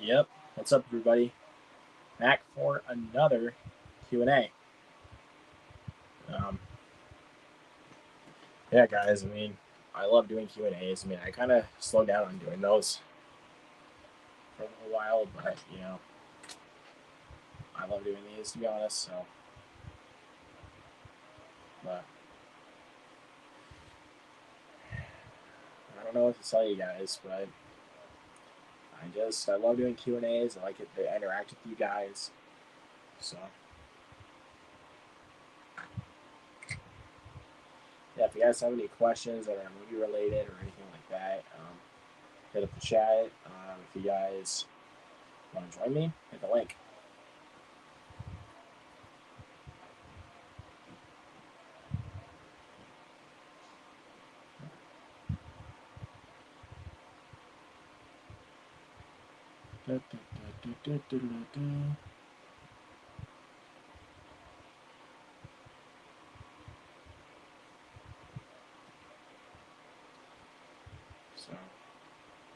Yep. What's up, everybody? Back for another Q&A. Um, yeah, guys. I love doing Q&As. I kind of slowed down on doing those for a little while, but I love doing these to be honest. But I don't know what to tell you guys, but I love doing Q&As. I like it to interact with you guys. So yeah, if you guys have any questions that are movie related or anything like that, hit up the chat. If you guys want to join me, hit the link. So,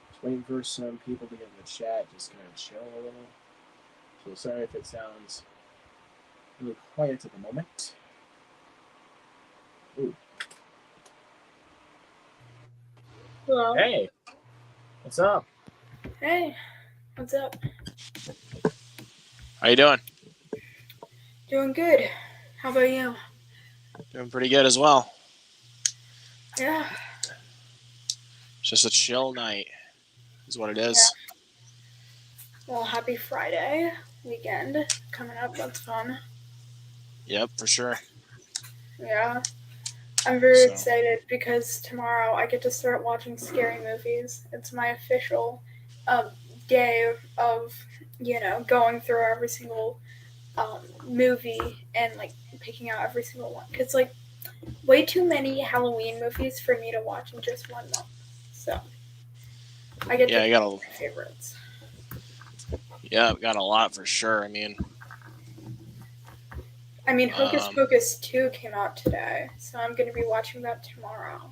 just waiting for some people to get in the chat. Just gonna chill a little. So sorry if it sounds really quiet at the moment. Ooh. Hello. Hey, what's up? Hey, what's up? How you doing? Doing good. How about you? Doing pretty good as well. Yeah. Just a chill night is what it is. Yeah. Well, happy Friday weekend coming up. That's fun. Yep, for sure. Yeah. I'm very excited because tomorrow I get to start watching scary movies. It's my official day of going through every single movie and picking out every single one. It's way too many Halloween movies for me to watch in just 1 month. So I get to pick my favorites. Yeah, got a lot for sure. Hocus Pocus 2 came out today, so I'm going to be watching that tomorrow.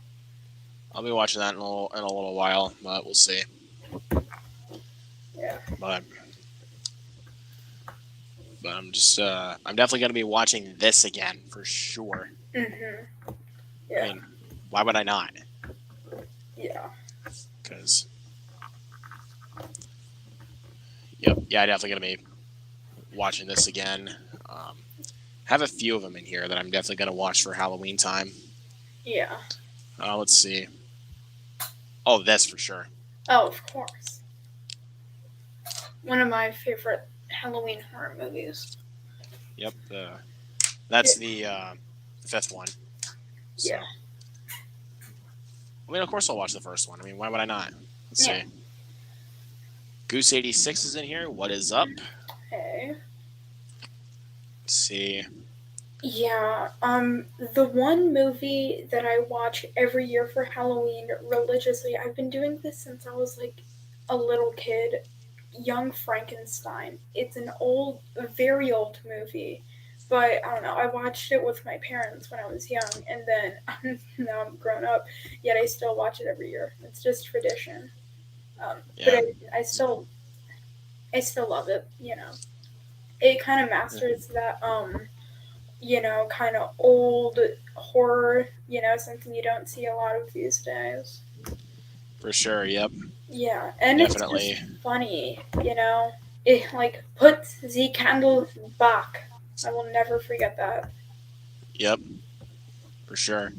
I'll be watching that in a little while, but we'll see. Yeah. But I'm definitely going to be watching this again for sure. Mm-hmm. Yeah. Why would I not? Yeah. Because, yeah, definitely going to be watching this again. Have a few of them in here that I'm definitely going to watch for Halloween time. Yeah. Let's see. Oh, this for sure. Oh, of course. One of my favorite Halloween horror movies. Yep. That's the fifth one. So. Yeah. Of course I'll watch the first one. Why would I not? Let's see. Goose86 is in here. What is up? Hey. Let's see. Yeah, the one movie that I watch every year for Halloween religiously, I've been doing this since I was a little kid, Young Frankenstein. It's an a very old movie, but I don't know, I watched it with my parents when I was young, and then now I'm grown up, yet I still watch it every year. It's just tradition. But I still love it, It kind of masters that, kind of old horror, something you don't see a lot of these days. For sure, yep. Yeah, and definitely. It's just funny, It put the candle back. I will never forget that. Yep, for sure.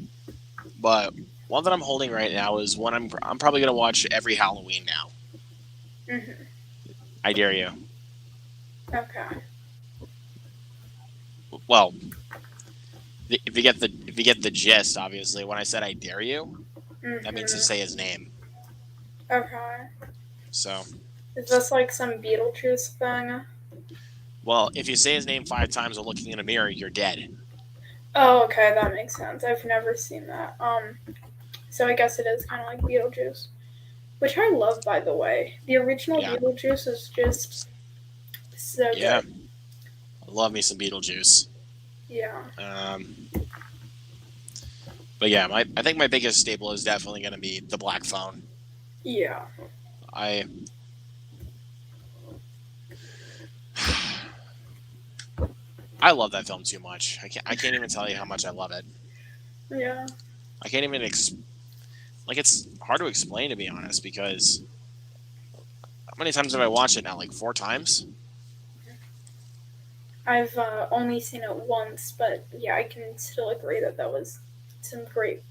But one that I'm holding right now is one I'm probably gonna watch every Halloween now. Mm-hmm. I dare you. Okay. Well, if you get the gist, obviously, when I said I dare you, that means to say his name. Okay. So. Is this some Beetlejuice thing? Well, if you say his name 5 times while looking in a mirror, you're dead. Oh, okay, that makes sense. I've never seen that. So I guess it is kind of like Beetlejuice, which I love, by the way. The original Beetlejuice is just so good. I love me some Beetlejuice. Yeah. But yeah, I think my biggest staple is definitely going to be the Black Phone. Yeah. I love that film too much. I can't even tell you how much I love it. Yeah. I can't even like it's hard to explain to be honest because how many times have I watched it now? Like 4 times. I've only seen it once, but yeah, I can still agree that that was some great,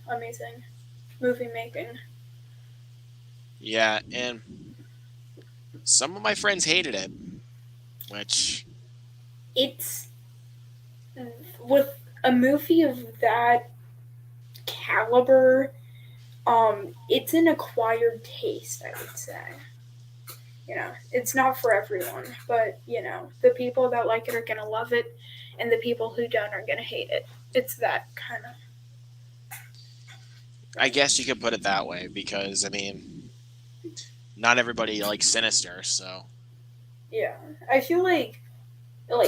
amazing movie making. Yeah, and some of my friends hated it, which It's with a movie of that caliber, it's an acquired taste, I would say. It's not for everyone, but the people that like it are gonna love it, and the people who don't are gonna hate it. It's that kind of I thing. guess you could put it that way because I mean, not everybody likes Sinister, so Yeah, I feel like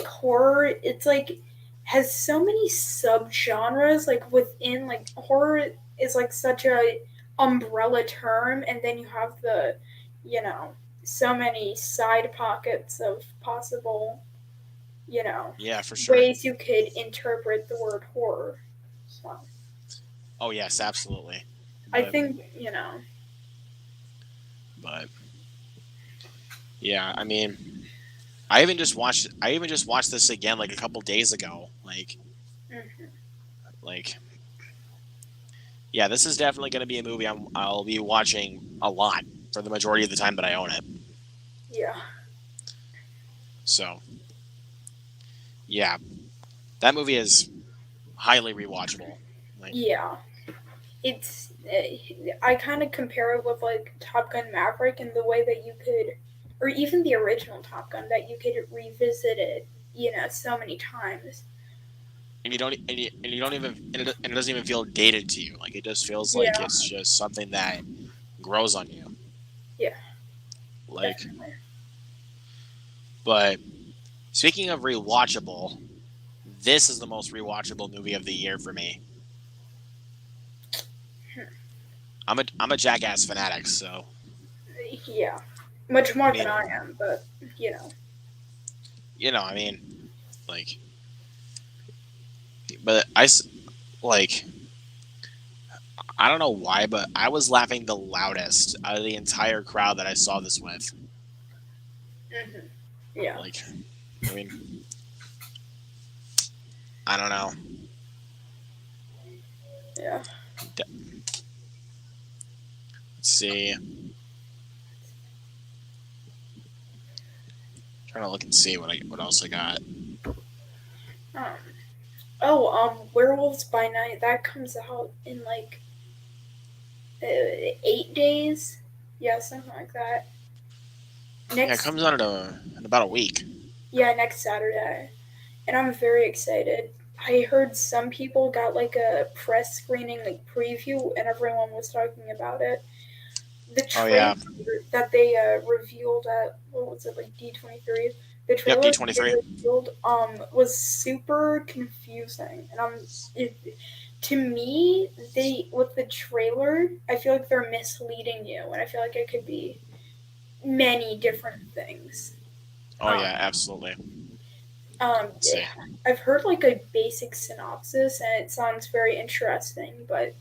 horror. It's like has so many subgenres. Like within like horror is like such a umbrella term, and then you have you know, so many side pockets of possible you know, yeah, for sure. ways you could interpret the word horror. So Oh yes, absolutely. I But think, but yeah, I mean, I even just watched this again like a couple days ago. mhm, Like yeah, this is definitely going to be a movie I'll be watching a lot for the majority of the time that I own it. yeah, So yeah, that movie is highly rewatchable. Like yeah. It's I kind of compare it with like Top Gun Maverick and the way that you could, or even the original Top Gun, that you could revisit it, so many times. and you don't even and it doesn't even feel dated to you. Like it just feels like Yeah, it's just something that grows on you. yeah, Like definitely. but speaking of rewatchable, this is the most rewatchable movie of the year for me. I'm a Jackass fanatic, so Yeah, much I more than mean, I am, but you know, I mean, like, but like, I don't know why, but I was laughing the loudest out of the entire crowd that I saw this with. hmm yeah, Like, I mean, I don't know. yeah. Let's see. Trying to look and see what else I got. Um, oh, Werewolves by Night that comes out in like 8 days. Yeah, something like that. Yeah, it Next, comes out in about a week. yeah, next Saturday, and I'm very excited. I heard some people got like a press screening, like preview, and everyone was talking about it. The Oh trailer yeah. that they revealed at what was it like D23? The Yep, trailer that they D23. revealed was super confusing, and it, to me they with the trailer I feel like they're misleading you, and I feel like it could be many different things. Oh Um, yeah, absolutely. Let's yeah, see. I've heard like a basic synopsis, and it sounds very interesting, but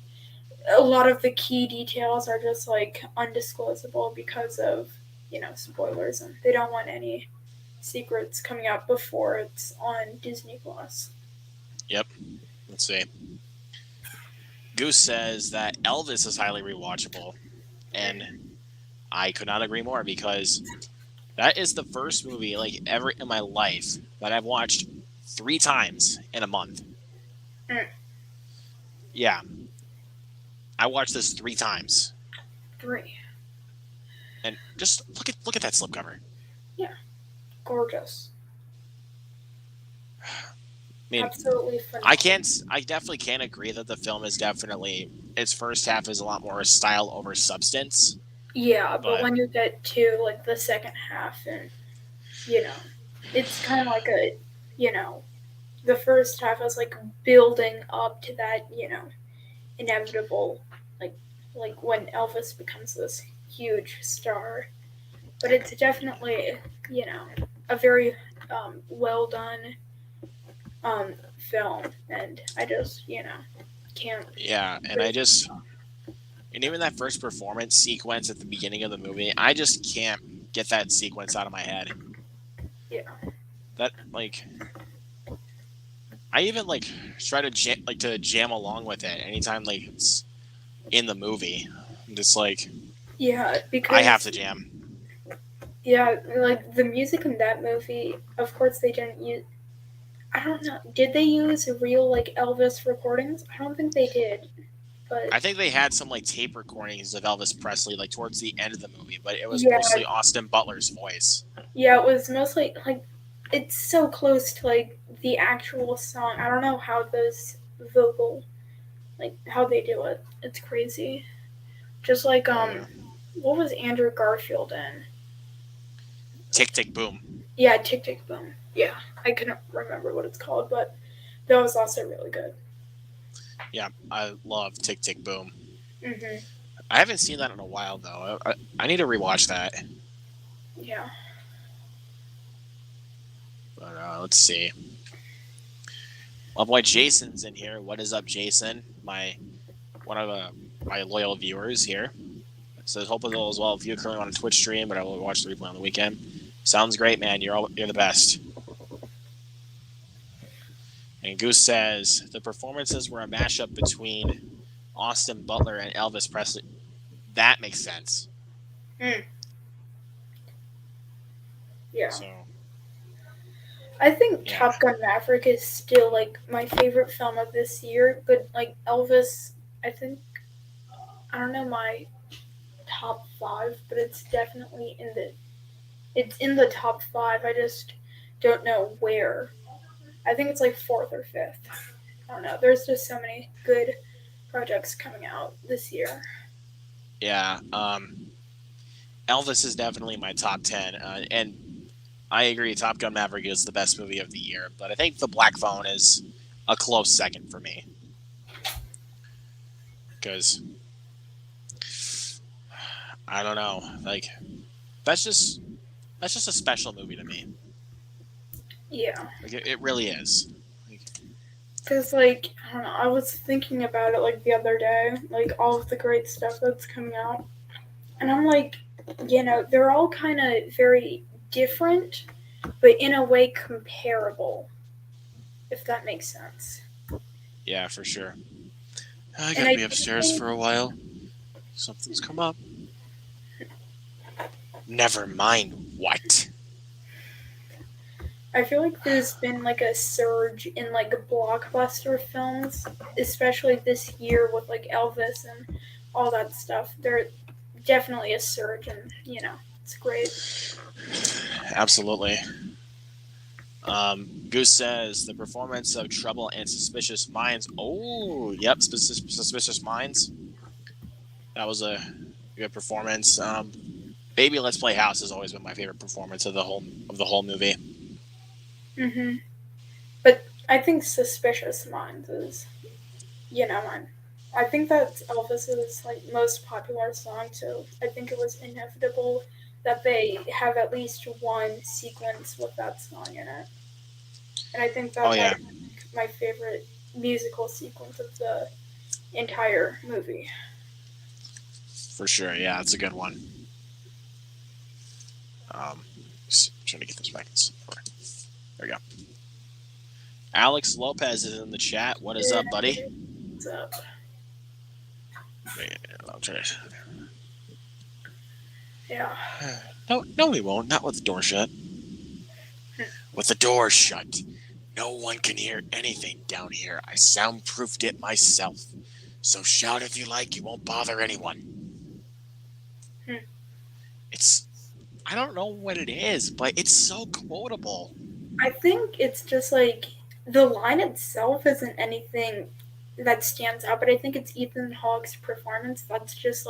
a lot of the key details are just like undisclosable because of spoilers, and they don't want any secrets coming out before it's on Disney Plus. Yep. Let's see. Goose says that Elvis is highly rewatchable, and I could not agree more because that is the first movie like ever in my life that I've watched 3 times in a month. Mm, Yeah, I watched this 3 times, three, and just look at that slipcover. yeah, gorgeous, I mean, absolutely phenomenal. I definitely can't agree that the film is definitely its first half is a lot more style over substance, Yeah, but but when you get to like the second half, and you know, it's kind of like you know, the first half is like building up to that, inevitable, like like when Elvis becomes this huge star. But it's definitely, you know, a very well done. film, and I just can't. Yeah, and even that first performance sequence at the beginning of the movie, I just can't get that sequence out of my head. Yeah. That I even try to jam along with it anytime it's in the movie. I'm just Yeah, I have because to jam. yeah, like the music in that movie, of course they didn't use. I don't know. Did they use real Elvis recordings? I don't think they did. But I think they had some tape recordings of Elvis Presley towards the end of the movie, but it was yeah, mostly Austin Butler's voice. yeah, it was mostly it's so close to the actual song. I don't know how those vocal how they do it. It's crazy. Just Oh yeah. what was Andrew Garfield in? Tick tick boom. Yeah, Tick Tick Boom. Yeah, I couldn't remember what it's called, but that was also really good. Yeah, I love Tick Tick Boom. Mhm. I haven't seen that in a while though. I need to rewatch that. Yeah. But let's see. My boy Jason's in here. What is up, Jason? One of my loyal viewers here. Says hope all is well. If you're currently on a Twitch stream, but I will watch the replay on the weekend. Sounds great, man. You're the best. And Goose says the performances were a mashup between Austin Butler and Elvis Presley. That makes sense. Yeah. So I think yeah. Top Gun Maverick is still my favorite film of this year, but Elvis, I think I don't know my top 5, but it's definitely in the top 5. I just don't know where. I think it's fourth or fifth. I don't know. There's just so many good projects coming out this year. Yeah. Elvis is definitely my top 10, and I agree. Top Gun Maverick is the best movie of the year, but I think The Black Phone is a close second for me because I don't know. That's just a special movie to me. Yeah. It really is. Because, I don't know, I was thinking about it, the other day, all of the great stuff that's coming out. And I'm they're all kind of very different, but in a way comparable, if that makes sense. Yeah, for sure. I And gotta I be upstairs for a while. Something's come up. Never mind what. I feel like there's been a surge in blockbuster films, especially this year with Elvis and all that stuff. There definitely a surge, and it's great. Absolutely. Goose says the performance of Trouble and Suspicious Minds. Oh, yep, Suspicious Minds. That was a good performance. Baby Let's Play House has always been my favorite performance of the whole movie. Mhm. But I think Suspicious Minds is, mine. I think that's Elvis's most popular song, so I think it was inevitable that they have at least one sequence with that song in it. And I think Oh that yeah, might be my favorite musical sequence of the entire movie. for sure. Yeah, it's a good one. Just trying to get this back in support. There we go. Alex Lopez is in the chat. What is up, buddy? What's up? I'll try to... Yeah. No, we won't. Not with the door shut. With the door shut, no one can hear anything down here. I soundproofed it myself. So shout if you like. You won't bother anyone. I don't know what it is, but it's so quotable. I think it's just the line itself isn't anything that stands out, but I think it's Ethan Hawke's performance that's just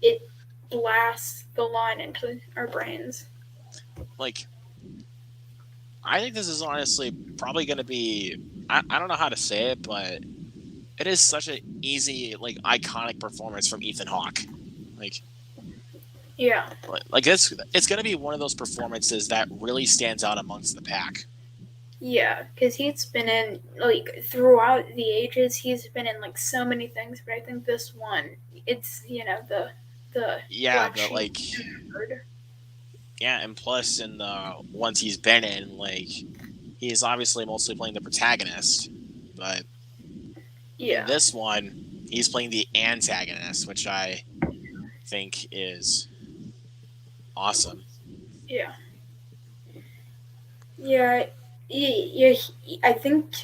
it blasts the line into our brains. I think this is honestly probably going to be. I don't know how to say it, but it is such an easy, iconic performance from Ethan Hawke. Yeah. It's going to be one of those performances that really stands out amongst the pack. Yeah, because he's been in like throughout the ages. He's been in like so many things, but I think this one, it's the Yeah, black the sheep like, and the bird. yeah, and plus in the ones he's been in, like, he's obviously mostly playing the protagonist, but in Yeah, this one, he's playing the antagonist, which I think is awesome. yeah, yeah, yeah. I think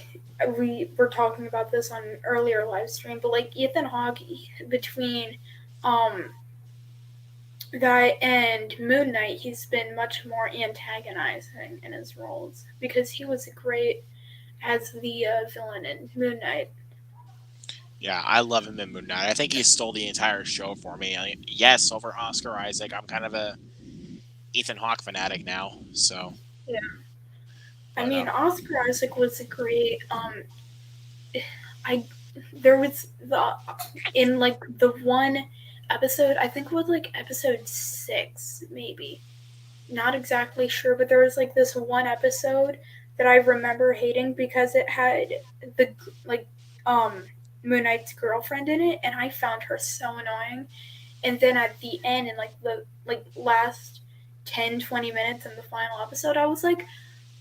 we were talking about this on an earlier live stream, but like Ethan Hawke between um that and Moon Knight, he's been much more antagonizing in his roles because he was great as the villain in Moon Knight. Yeah, I love him in Moon Knight. I think he stole the entire show for me. Yes, over Oscar Isaac. I'm kind of a Ethan Hawke fanatic now. So, Yeah, I but mean Oscar Isaac was a great. I there was the in like the one episode, I think it was like episode 6 maybe, not exactly sure, but there was like this one episode that I remember hating because it had the like um Moon Knight's girlfriend in it, and I found her so annoying. And then at the end, in like the last 10-20 minutes in the final episode, I was like,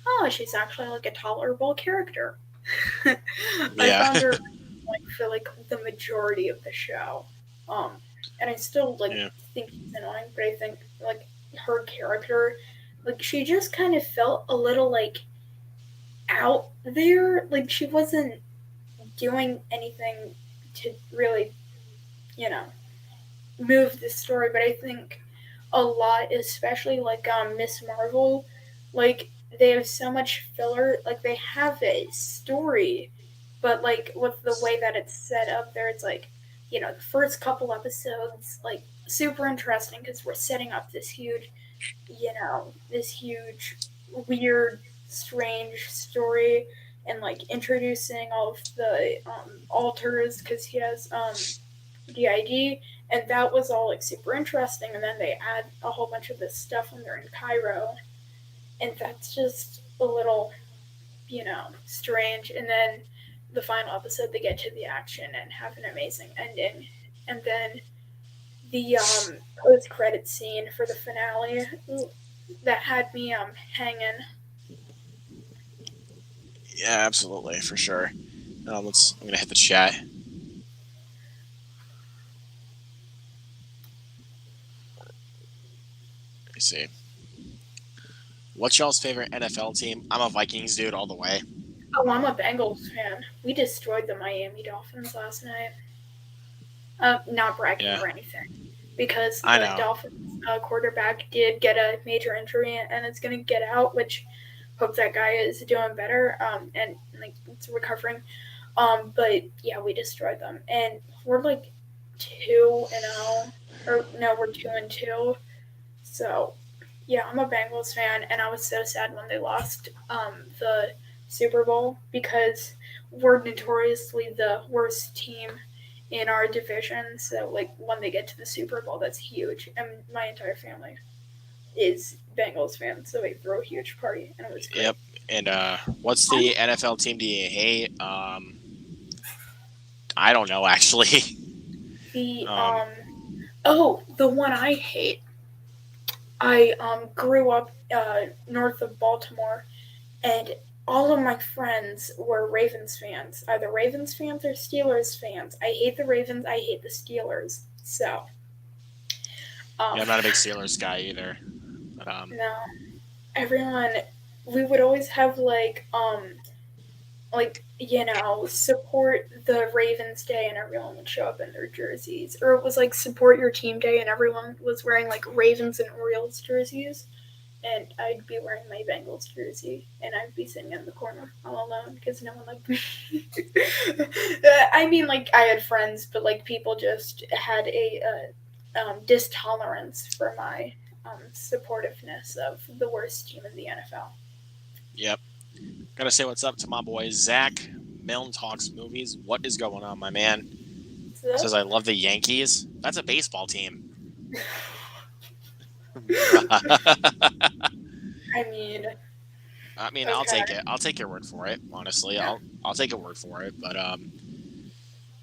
oh, she's actually like a tolerable character. I yeah, found her like for like the majority of the show. Um, and I still like yeah, think she's annoying, but I think like her character, like she just kind of felt a little like out there. Like she wasn't doing anything to really, you know, move the story. But I think a lot, especially like Miss Marvel, like they have so much filler. Like they have a story, but like with the way that it's set up there, it's like, the first couple episodes like super interesting because we're setting up this huge, weird, strange story, and like introducing all of the alters because he has DID, and that was all like super interesting. And then they add a whole bunch of this stuff when they're in Cairo, and that's just a little, strange. And then the final episode, they get to the action and have an amazing ending. And then the post credit scene for the finale that had me hanging. yeah, absolutely for sure. I'm gonna hit the chat. Let me see. What's y'all's favorite NFL team? I'm a Vikings dude all the way. Oh, I'm a Bengals fan. We destroyed the Miami Dolphins last night. Not bragging Yeah, or anything, because I the know. Dolphins quarterback did get a major injury and it's going to get out, which hope that guy is doing better and like it's recovering. But yeah, we destroyed them, and we're like 2-0, or no, we're 2-2. So yeah, I'm a Bengals fan, and I was so sad when they lost the Super Bowl because we're notoriously the worst team in our division. So like when they get to the Super Bowl, that's huge, and my entire family is Bengals fans, so they throw a huge party, and it was great. Yep. And what's the NFL team do you hate? I don't know actually. The um, the one I hate. I grew up north of Baltimore, and all of my friends were Ravens fans, either Ravens fans or Steelers fans. I hate the Ravens. I hate the Steelers. So, um, yeah, I'm not a big Steelers guy either. But no, everyone, we would always have support the Ravens Day, and everyone would show up in their jerseys, or it was like support your team day, and everyone was wearing like Ravens and Orioles jerseys, and I'd be wearing my Bengals jersey, and I'd be sitting in the corner all alone because no one liked me. I mean, like I had friends, but like people just had a distolerance for my supportiveness of the worst team in the NFL. yep. Gotta say what's up to my boy Zach. Milne Talks Movies. What is going on, my man? So, Says I love the Yankees. That's a baseball team. Bruh. I mean, I mean, I'll take Okay. it. I'll take your word for it. Honestly, Yeah. I'll take a word for it. But Yeah.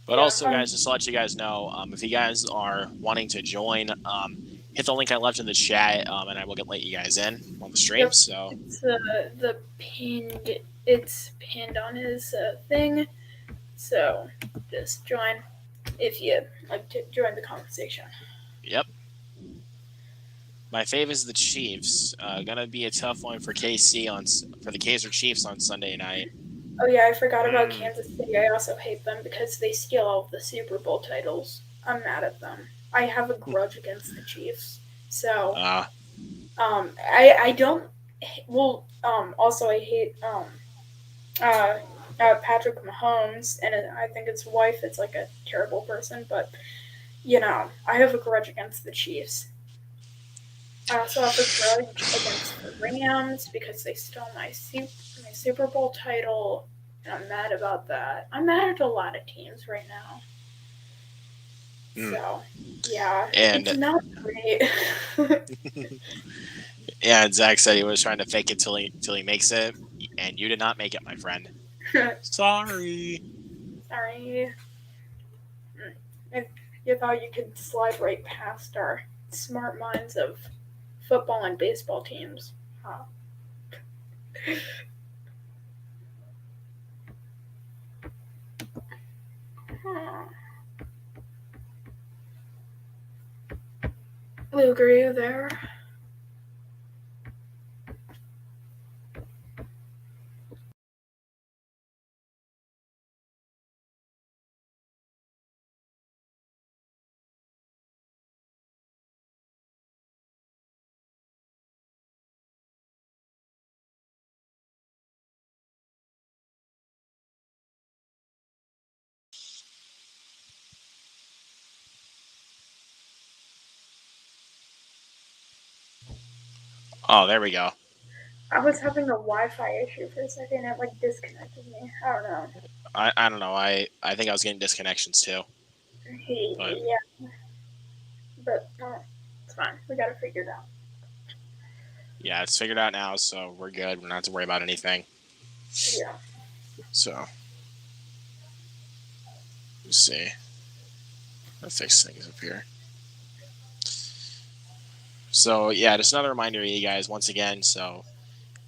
also, guys, just to let you guys know, if you guys are wanting to join, hit the link I left in the chat, and I will let you guys in on the stream. Yep. So, It's the pinned. It's pinned on his thing. So just join if you like to join the conversation. yep. My fave is the Chiefs. Gonna be a tough one for KC for the Kaiser Chiefs on Sunday night. Oh yeah, I forgot about Mm. Kansas City. I also hate them because they steal all of the Super Bowl titles. I'm mad at them. I have a grudge against the Chiefs. So, Uh, I don't. Well, also I hate uh, Patrick Mahomes, and I think his wife is like a terrible person. But I have a grudge against the Chiefs. I also have a grudge against the Rams because they stole my Super Bowl title, and I'm mad about that. I'm mad at a lot of teams right now. mm. So, yeah, it's And not great. yeah, Zach said he was trying to fake it till he makes it, and you did not make it, my friend. Sorry. Sorry. If you thought you could slide right past our smart minds of football and baseball teams. Huh. Huh. Luke, are you there? Oh, there we go. I was having a Wi-Fi issue for a second. It like disconnected me. I don't know. I don't know. I think I was getting disconnections too, but Yeah, but it's fine. We gotta figure it out. yeah, it's figured out now, so we're good. We're not have to worry about anything. Yeah. So let's see. I'll fix things up here. So yeah, just another reminder to you guys once again. So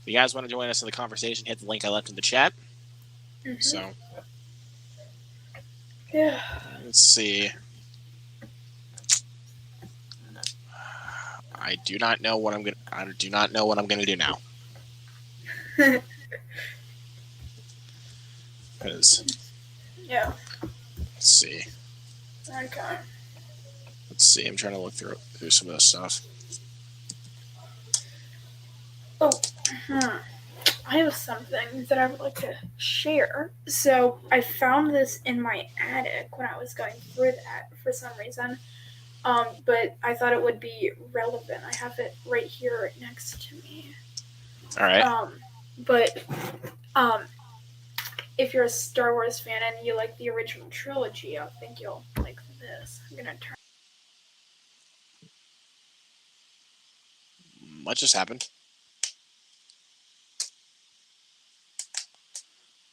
if you guys want to join us in the conversation, hit the link I left in the chat. So Yeah. let's see. I do not know what I'm gonna. I do not know what I'm gonna do now. Because Yeah. let's see. Okay. Let's see. I'm trying to look through some of this stuff. Oh. I have something that I would like to share. So I found this in my attic when I was going through that for some reason. But I thought it would be relevant. I have it right here next to me. All right. But um, if you're a Star Wars fan and you like the original trilogy, I think you'll like this. I'm gonna turn. What just happened?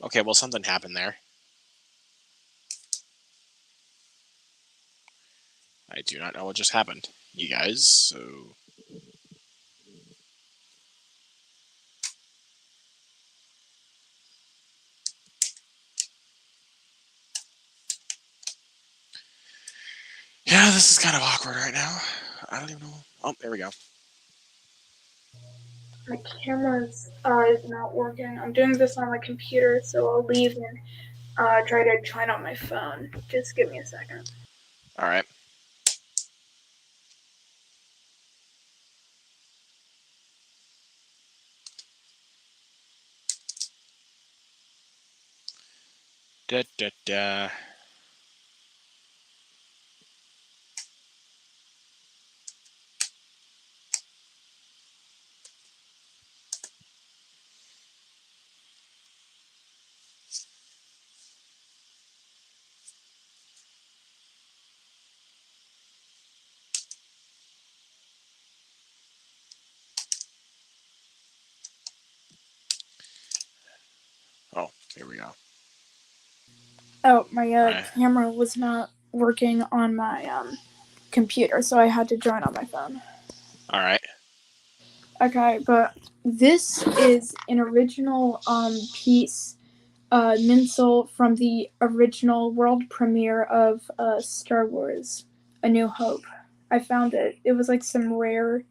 Okay. Well, something happened there. I do not know what just happened, you guys. So yeah, this is kind of awkward right now. I don't even know. Oh, there we go. My camera's is not working. I'm doing this on my computer, so I'll leave and try to join on my phone. Just give me a second. All right. Da, da, da. we go. Oh, my Right. camera was not working on my computer, so I had to join on my phone. All right. Okay, but this is an original piece, Minsel, from the original world premiere of Star Wars: A New Hope. I found it. It was like some rare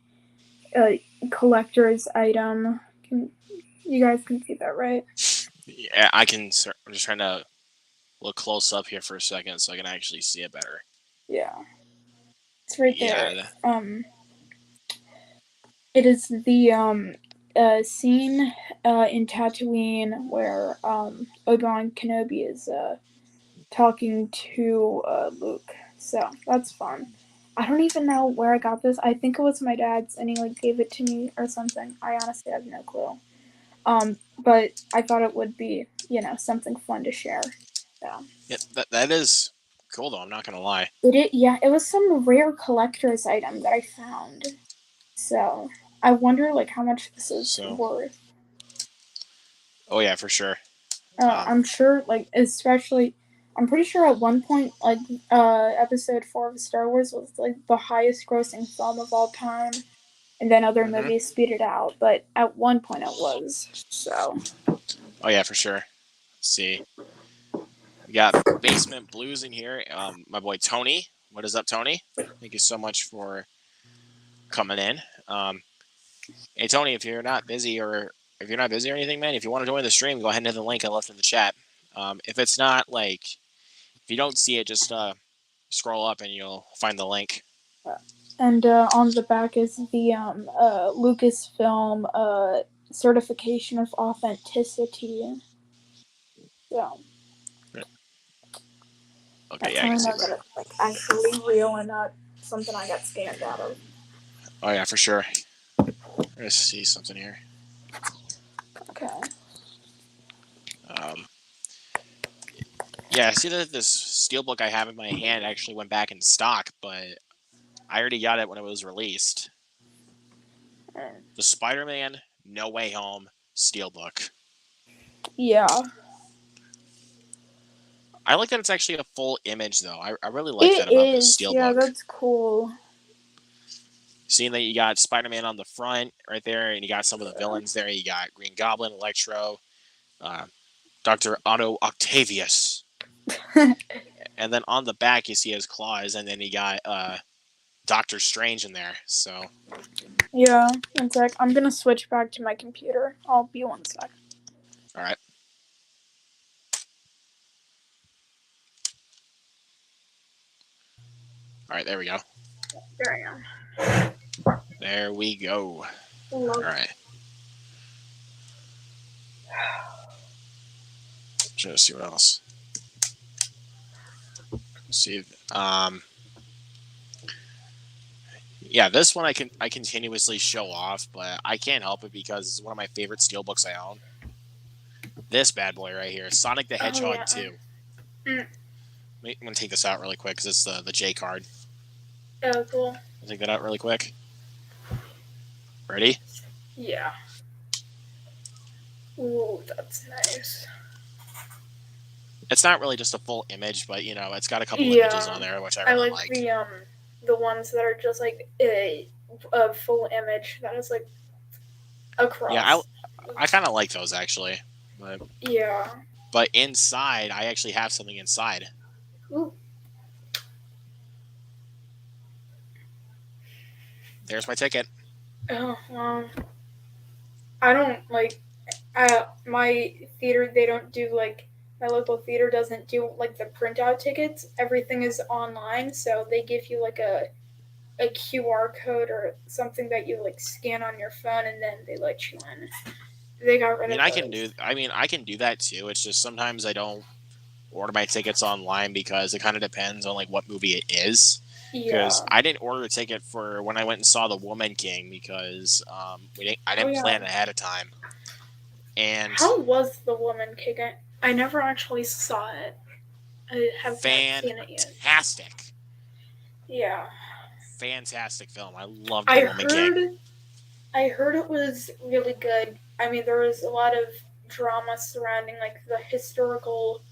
collector's item. You guys can see that, right? Yeah, I can. I'm just trying to look close up here for a second so I can actually see it better. Yeah, it's right there. Yeah. It is the scene in Tatooine where Obi-Wan Kenobi is talking to Luke. So that's fun. I don't even know where I got this. I think it was my dad's, and he like gave it to me or something. I honestly have no clue. But I thought it would be, something fun to share. Yeah, that is cool though. I'm not gonna lie. It was some rare collector's item that I found. So I wonder like how much this is worth. Oh yeah, for sure. I'm sure, like, especially, I'm pretty sure at one point, like, episode 4 of Star Wars was, like, the highest grossing film of all time, and then other movies beat it out, but at one point it was, so. Oh yeah, for sure. Let's see. We got Basement Blues in here. My boy Tony. What is up, Tony? Thank you so much for coming in. Hey Tony, if you're not busy or anything, man, if you want to join the stream, go ahead and hit the link I left in the chat. If it's not like, if you don't see it, just scroll up and you'll find the link. And on the back is the Lucasfilm certification of authenticity. So. Okay, yeah, I can see that. It's like actually real and not something I got scammed out of. Oh yeah, for sure. Let's see something here. Okay. Yeah, I see that this steelbook I have in my hand actually went back in stock, but I already got it when it was released. The Spider-Man No Way Home steelbook. Yeah. I like that it's actually a full image, though. I really like that about this steelbook. Yeah, that's cool. Seeing that you got Spider-Man on the front right there, and you got some of the villains there. You got Green Goblin, Electro, Dr. Otto Octavius. And then on the back, you see his claws, and then you got Doctor Strange in there. So. Yeah, one sec. I'm gonna switch back to my computer. I'll be 1 sec. All right. All right, there we go. There I am. There we go. All right. Trying to see what else. Let's see. Yeah, this one I continuously show off, but I can't help it because it's one of my favorite steelbooks I own. This bad boy right here, Sonic the Hedgehog 2. I'm gonna take this out really quick because it's the J card. Oh, cool. I'll take that out really quick. Ready? Yeah. Ooh, that's nice. It's not really just a full image, but it's got a couple images on there, which I really like. The ones that are just like a full image that is like across. Yeah, I kind of like those actually. But, yeah. But inside, I actually have something inside. Ooh. There's my ticket. Oh, I don't my theater, they don't do like, my local theater doesn't do like the printout tickets. Everything is online, so they give you like a QR code or something that you like scan on your phone, and then they let you in. They got rid of those. I can do that too. It's just sometimes I don't order my tickets online because it kind of depends on like what movie it is. Because I didn't order a ticket for when I went and saw The Woman King because I didn't plan ahead of time. And how was The Woman King? I never actually saw it. I haven't seen it yet. Fantastic. Yeah. Fantastic film. I loved The Woman King. I heard it was really good. I mean, there was a lot of drama surrounding like the historical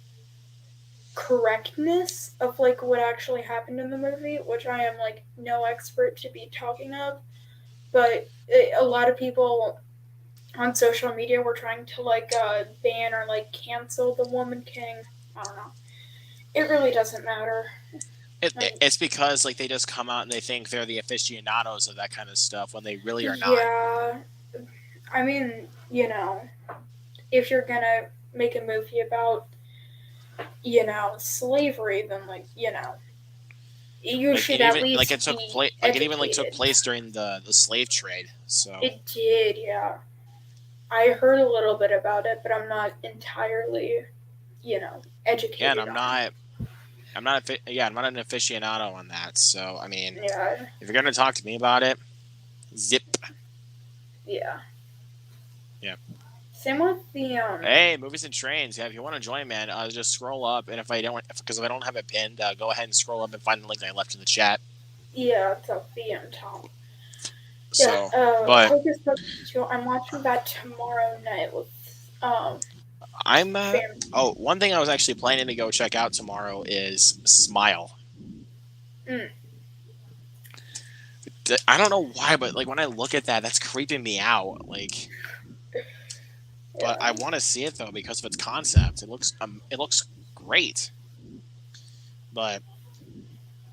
correctness of like what actually happened in the movie, which I am like no expert to be talking of, but a lot of people on social media were trying to like ban or like cancel the Woman King. I don't know. It really doesn't matter. Like, It's because like they just come out and they think they're the aficionados of that kind of stuff when they really are not. yeah, I mean, if you're gonna make a movie about, slavery, then like, you Like should it at even like it least took be place like it even like took educated. place during the slave trade. So It did, yeah. I heard a little bit about it, but I'm not entirely, yeah, and educated on it. I'm not an aficionado on that. So I mean, Yeah, if you're gonna talk to me about it, zip. yeah. Yeah. Same with the Hey, movies and trains. Yeah, if you want to join, man, just scroll up, and because if I don't have it pinned, go ahead and scroll up and find the link that I left in the chat. yeah, it's a the top. Yeah, So, but Hocus Pocus 2, I'm watching that tomorrow night with I'm family. oh, one thing I was actually planning to go check out tomorrow is Smile. Mm, I don't know why, but like when I look at that, that's creeping me out. Like, but I yeah. want to see it though because of its concept. It looks great. But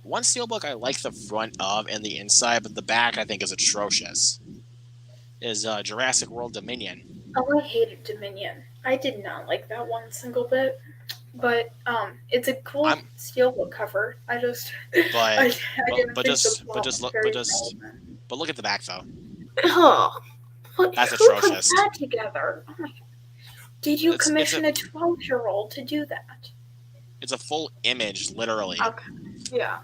one steelbook I like the front of and the inside, but the back I think is atrocious. Is Jurassic World Dominion. Oh, I hated Dominion. I did not like that one single bit. But it's a cool I'm steelbook cover. I just but I didn't think the but plot just was look very relevant. but look at the back though. Oh, but That's who put atrocious. that together? Oh my, did you It's a commission a 12-year-old to do that? it's a full image, literally. Okay, yeah.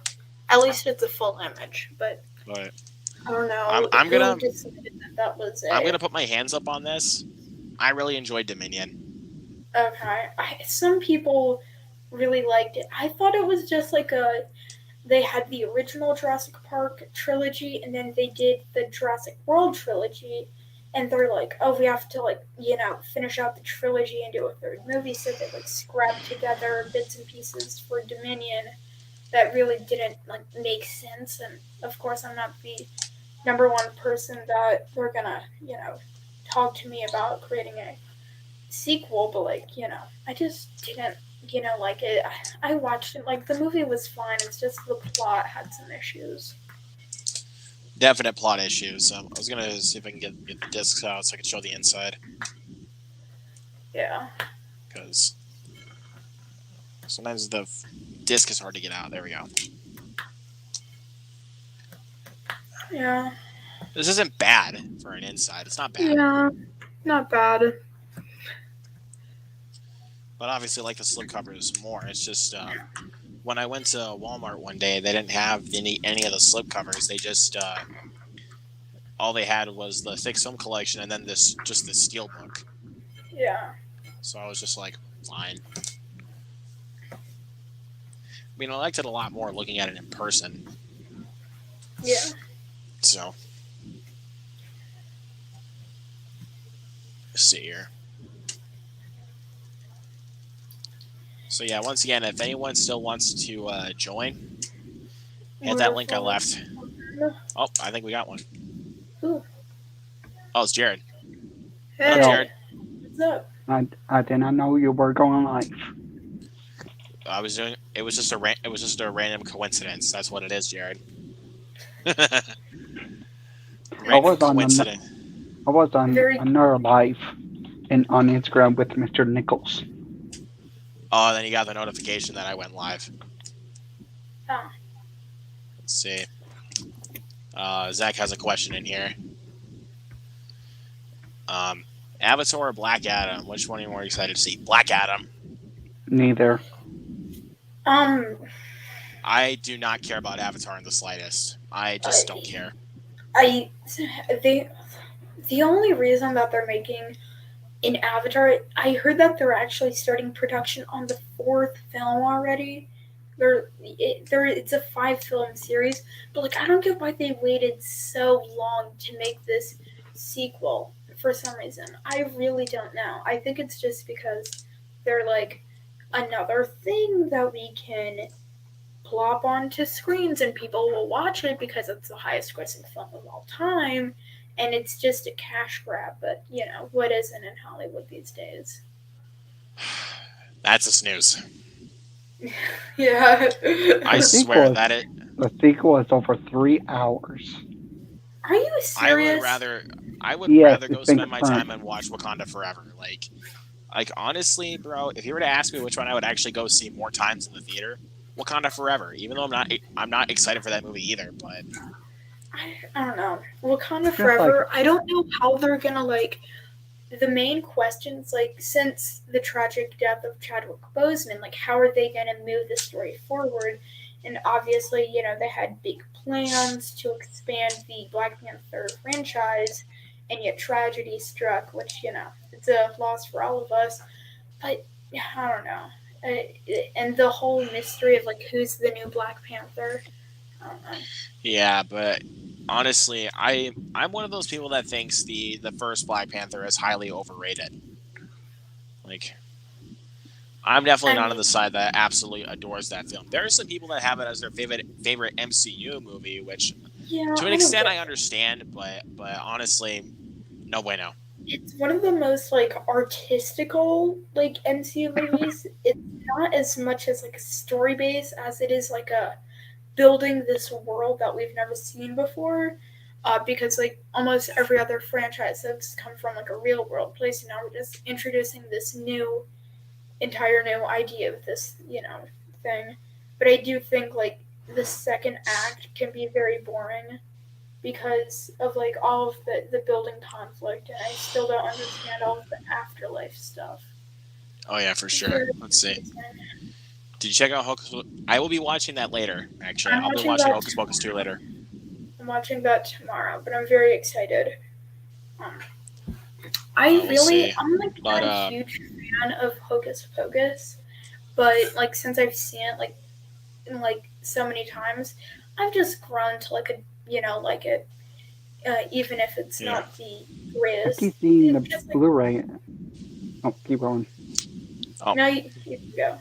At least it's a full image, but But I don't I'm know I'm who gonna decided that that was I'm it. gonna put my hands up on this. I really enjoyed Dominion. Okay, some people really liked it. I thought it was just like they had the original Jurassic Park trilogy, and then they did the Jurassic World trilogy, and they're like, oh, we have to like finish out the trilogy and do a third movie, so they like scrapped together bits and pieces for Dominion that really didn't like make sense. And of course, I'm not the number one person that they're gonna talk to me about creating a sequel, but like I just didn't like it. I watched it, like the movie was fine. It's just the plot had some issues. Definite plot issues. I was gonna see if I can get the discs out so I can show the inside Yeah, because sometimes the disc is hard to get out. There we go. yeah, This isn't bad for an inside. It's not bad, yeah. Not bad. but obviously I like the slipcovers more. It's just when I went to Walmart one day, they didn't have any of the slipcovers. They just all they had was the thick film collection and then just the steel book. Yeah, So I was just like, fine. I mean, I liked it a lot more looking at it in person. yeah. So, let's see here. So yeah, once again, if anyone still wants to join, hit that link I Wonderful. left. Oh, I think we got one. Ooh. Oh, it's Jared. What up, Hey, Jared? what's up? I did not know you were going live. I was doing. It was just a random coincidence. That's what it is, Jared. I Random was on coincidence. Very. another live on Instagram with Mr. Nichols. Oh, then you got the notification that I went live. Oh. Let's see. Zach has a question in here. Avatar or Black Adam? Which one are you more excited to see? Black Adam. Neither. I do not care about Avatar in the slightest. I just don't care. I the only reason that they're making in Avatar, I heard that they're actually starting production on the fourth film already. It's a 5-film series, but like I don't get why they waited so long to make this sequel. for some reason. I really don't know. I think it's just because they're like another thing that we can plop onto screens and people will watch it because it's the highest grossing film of all time, and it's just a cash grab. But what isn't in Hollywood these days? That's a snooze. Yeah. I swear that it. The sequel is over 3 hours. Are you serious? I would Yes, rather it's go been spend my confirmed. time and watch Wakanda Forever. Like honestly, bro, if you were to ask me which one I would actually go see more times in the theater, Wakanda Forever. Even though I'm not excited for that movie either. But I don't know. Wakanda Just like Forever. I don't know how they're gonna like. The main questions, like since the tragic death of Chadwick Boseman, like how are they gonna move the story forward? And obviously, they had big plans to expand the Black Panther franchise, and yet tragedy struck, which it's a loss for all of us. But I don't know. And the whole mystery of like who's the new Black Panther. I don't know. yeah, but honestly, I'm one of those people that thinks the first Black Panther is highly overrated. Like I'm definitely I not on mean, the side that absolutely adores that film. There are some people that have it as their favorite MCU movie, which yeah, to an I don't extent get I understand, but honestly, no bueno. it's one of the most like artistical like MCU movies. It's not as much as like a story base as it is like a building this world that we've never seen before. Because like almost every other franchise has come from like a real world place, and now we're just introducing this entire new idea of this thing. But I do think like the second act can be very boring because of like all of the building conflict, and I still don't understand all of the afterlife stuff. Oh yeah, for It's sure. very Let's see. confusing. Did you check out Hocus? I will be watching that later. Actually, I'm I'll be watching watching that. Hocus Pocus 2 later. I'm watching that tomorrow, but I'm very excited. Um, We'll see. I'm like But not a huge fan of Hocus Pocus, but like since I've seen it like so many times, I've just grown to like it, even if it's yeah. not the I greatest. keep seeing It's the just like Blu-ray. Oh, keep going. Oh, no, you can go.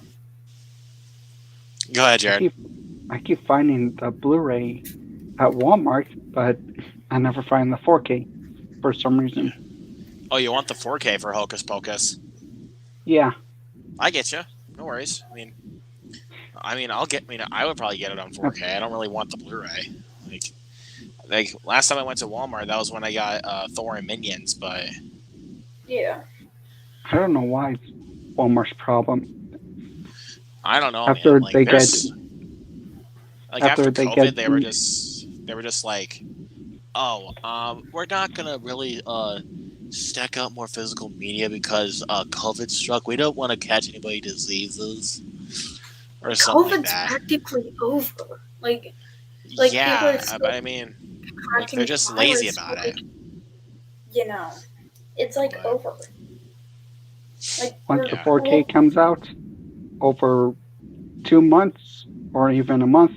go ahead, I Jared. keep I keep finding the Blu-ray at Walmart, but I never find the 4K for some reason. Oh, you want the 4K for Hocus Pocus? Yeah, I get you. No worries. I'll get. I would probably get it on 4K. I don't really want the Blu-ray. Like last time I went to Walmart, that was when I got Thor and Minions. But Yeah. I don't know why it's Walmart's problem. I don't know, After man. Like they get there's after after they COVID, get they were just like, oh, we're not gonna really stack out more physical media because COVID struck. We don't want to catch anybody diseases or something like COVID's that. practically over. Like people are Yeah, but still I mean, like they're cracking the just lazy virus, about but it. you know, it's like But over. Like once we're the yeah, 4K well, comes out over 2 months or even a month,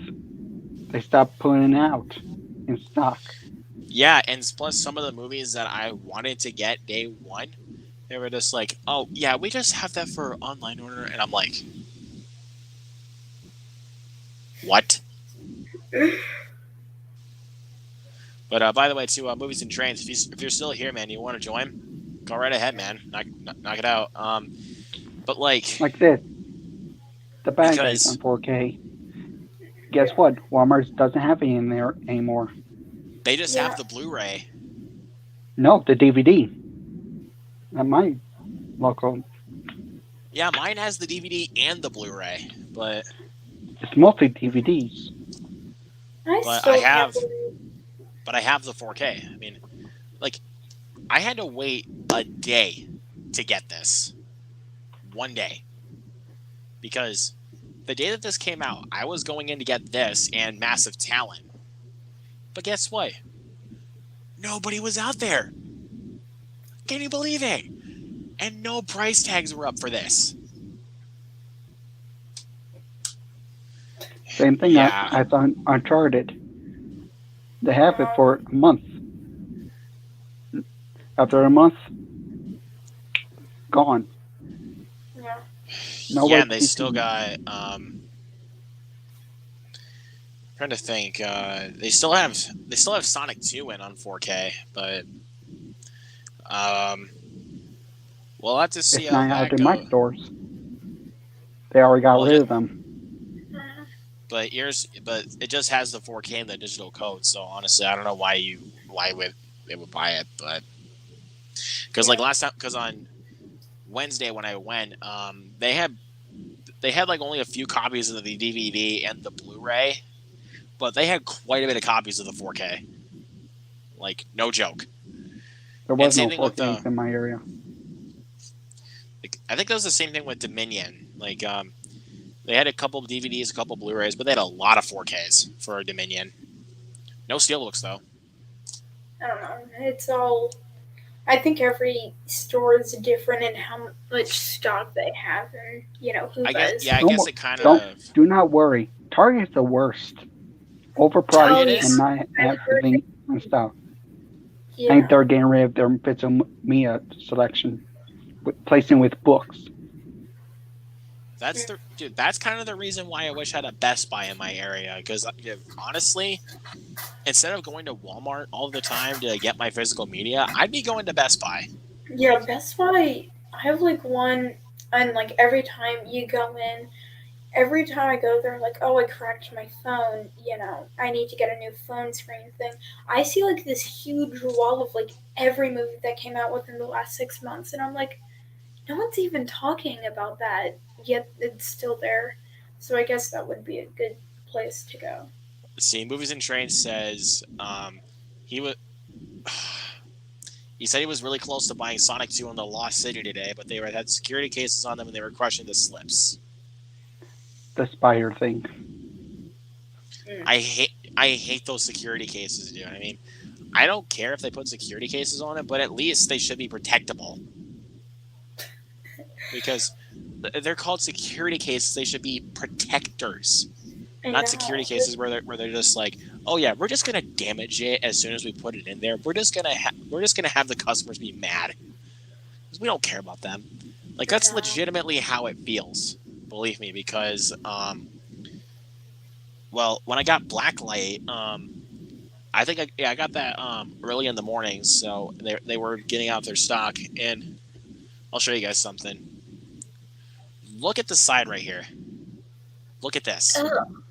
they stop putting it out in stock. yeah, and plus some of the movies that I wanted to get day one, they were just like, oh yeah, we just have that for online order, and I'm like, what? But by the way, to movies and trains, if you're still here, man, you want to join, go right ahead, man. Knock it out. But like Like this, the Bad Guys on because 4K. Guess yeah, what? Walmart doesn't have it in there anymore. they just yeah. have the Blu-ray. No, the DVD. At my local, Yeah, mine has the DVD and the Blu-ray, but it's mostly DVDs. I but I still can't have believe. but I have the 4K. I mean, like I had to wait a day to get this. One day. Because the day that this came out, I was going in to get this and Massive Talent. But guess what? Nobody was out there. Can you believe it? And no price tags were up for this. Same thing Yeah. as on Uncharted. They have it Um, for a month. After a month, gone. Yeah. No Yeah, way and they to be still seen. got. Trying to think. They still have Sonic 2 in on 4K, but we'll have to see It's how not out that in my goes. stores. They already got Well, rid of them. but it just has the 4K and the digital code. So honestly, I don't know why would they would buy it, but because like Yeah. last time, because on Wednesday when I went, they had like only a few copies of the DVD and the Blu-ray, but they had quite a bit of copies of the 4K. Like no joke. There And was same no thing with 4Ks in my area. like, I think that was the same thing with Dominion. Like they had a couple of DVDs, a couple of Blu-rays, but they had a lot of 4Ks for Dominion. No steelbooks though. I don't know. It's all. I think every store is different in how much stock they have, and who I guess buys. yeah, I guess Don't it kind don't of do not worry. Target's the worst. Overpriced Oh it yeah, and is. not I've heard. having on stock. I think Yeah, they're getting rid of their Mia selection, placing with books. That's the dude. That's kind of the reason why I wish I had a Best Buy in my area. Because honestly, instead of going to Walmart all the time to get my physical media, I'd be going to Best Buy. yeah. Like, Best Buy. I have like one, and like every time you go in, every time I go there, like, oh, I cracked my phone. I need to get a new phone screen thing. I see like this huge wall of like every movie that came out within the last 6 months, and I'm like, no one's even talking about that yet. It's still there, so I guess that would be a good place to go. see, Movies and Trains says he was. He said he was really close to buying Sonic 2 in the Lost City today, but they had security cases on them and they were crushing the slips. The spider thing. I hate those security cases, dude. I mean, I don't care if they put security cases on it, but at least they should be protectable. Because they're called security cases, they should be protectors, I not know. security cases where they're just like, oh yeah, we're just gonna damage it as soon as we put it in there. We're just gonna have the customers be mad because we don't care about them. Like I that's know. legitimately how it feels. Believe me, because well, when I got Blacklight, I think I got that early in the morning, so they were getting out their stock, and I'll show you guys something. Look at the side right here. Look at this. Oh,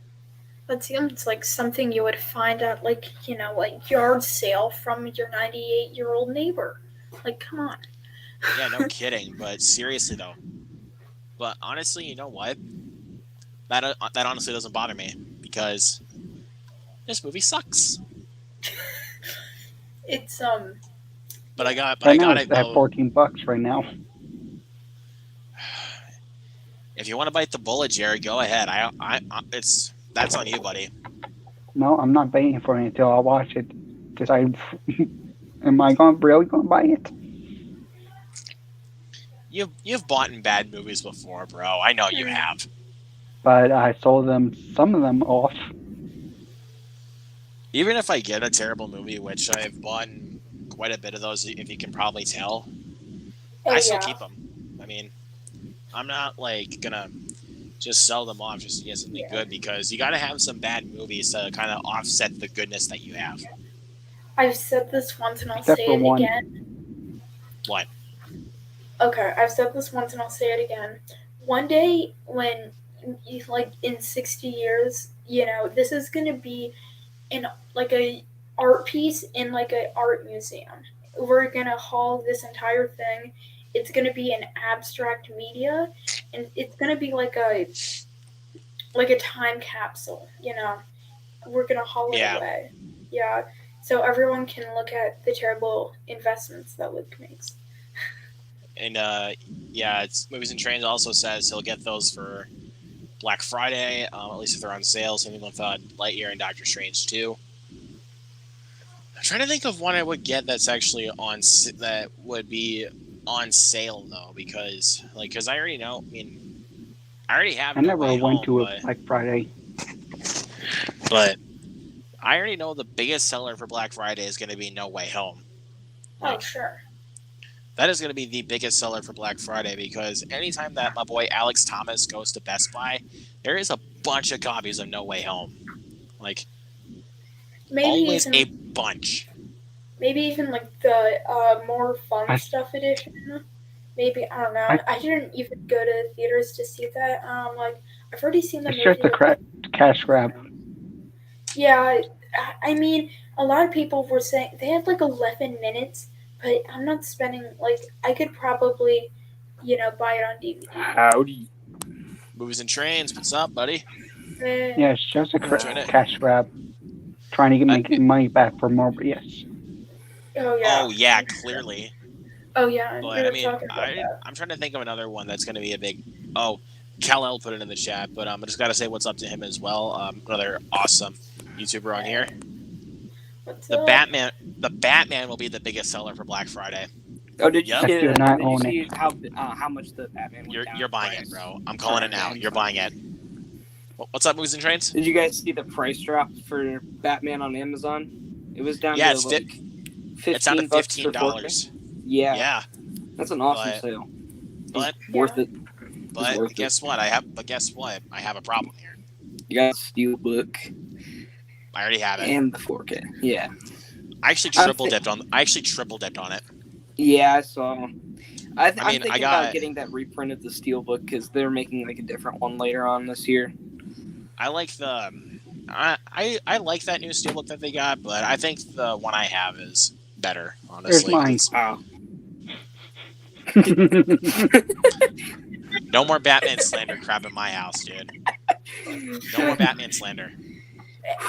that seems like something you would find at like a yard sale from your 98-year-old neighbor. Like, come on. Yeah, no kidding. But seriously though, but honestly, you know what? That honestly doesn't bother me because this movie sucks. It's But Right I now got it's it at though. $14 right now. If you want to bite the bullet, Jerry, go ahead. That's on you, buddy. No, I'm not paying for it until I watch it. Decide, am I really going to buy it? You've bought in bad movies before, bro. I know you have. But I sold some of them off. Even if I get a terrible movie, which I've bought quite a bit of those, if you can probably tell, I oh still yeah. keep them. I mean, I'm not like gonna just sell them off just to get something good because you got to have some bad movies to kind of offset the goodness that you have. I've said this once and I'll Except say for it one. again. What? Okay, I've said this once and I'll say it again. One day when like in 60 years, this is going to be in like a art piece in like a art museum. We're going to haul this entire thing. It's going to be an abstract media and it's going to be like a time capsule. We're going to haul it Yeah, away. Yeah. So everyone can look at the terrible investments that Luke makes. and yeah, it's Movies and Trains also says he'll get those for Black Friday, at least if they're on sale. Something with Lightyear and Doctor Strange too. I'm trying to think of one I would get that's actually that would be on sale though, because I already know. I mean, I already have I No never Way went Home, to a Black Friday. but I already know the biggest seller for Black Friday is going to be No Way Home. Oh, Like, sure. That is going to be the biggest seller for Black Friday because anytime that my boy Alex Thomas goes to Best Buy, there is a bunch of copies of No Way Home. Like, Maybe always even a bunch. like the more fun I- stuff edition. Maybe I don't know. I- I didn't even go to theaters to see that. Like I've already seen the It's movie. just a cash grab. Yeah, I mean, a lot of people were saying they had like 11 minutes, but I'm not spending like I could probably, buy it on DVD. Howdy. Movies and Trains, what's up, buddy? Yeah, it's just a Trying to- cash grab. Trying to make money back for Morbius. Oh yeah. Oh yeah, clearly. Oh yeah. But We were I mean, talking about that. I'm trying to think of another one that's going to be a big. Oh, Kal-El put it in the chat, but I just got to say what's up to him as well. Another awesome YouTuber on here. What's The up? Batman. The Batman will be the biggest seller for Black Friday. Oh, did you Yep. see, I do not did you own see how much the Batman went down You're in buying price? it, bro. I'm calling it now. Amazon. You're buying it. What's up, Movies and Trains? Did you guys see the price drop for Batman on Amazon? It was down Yeah, to it's like It's down to $15 for $15. Yeah, Yeah, that's an awesome But- sale. but Worth it. but worth it. guess what? I have a problem here. You got Steelbook I already have it. and the 4K. Yeah, I actually I'm triple dipped on it. yeah, I saw. mean, I'm I thinking got- about getting that reprint of the Steelbook because they're making like a different one later on this year. I like the. I like that new steelbook that they got, but I think the one I have is better. Honestly, mine. It's- Wow. no more Batman slander crap in my house, dude. No more Batman slander.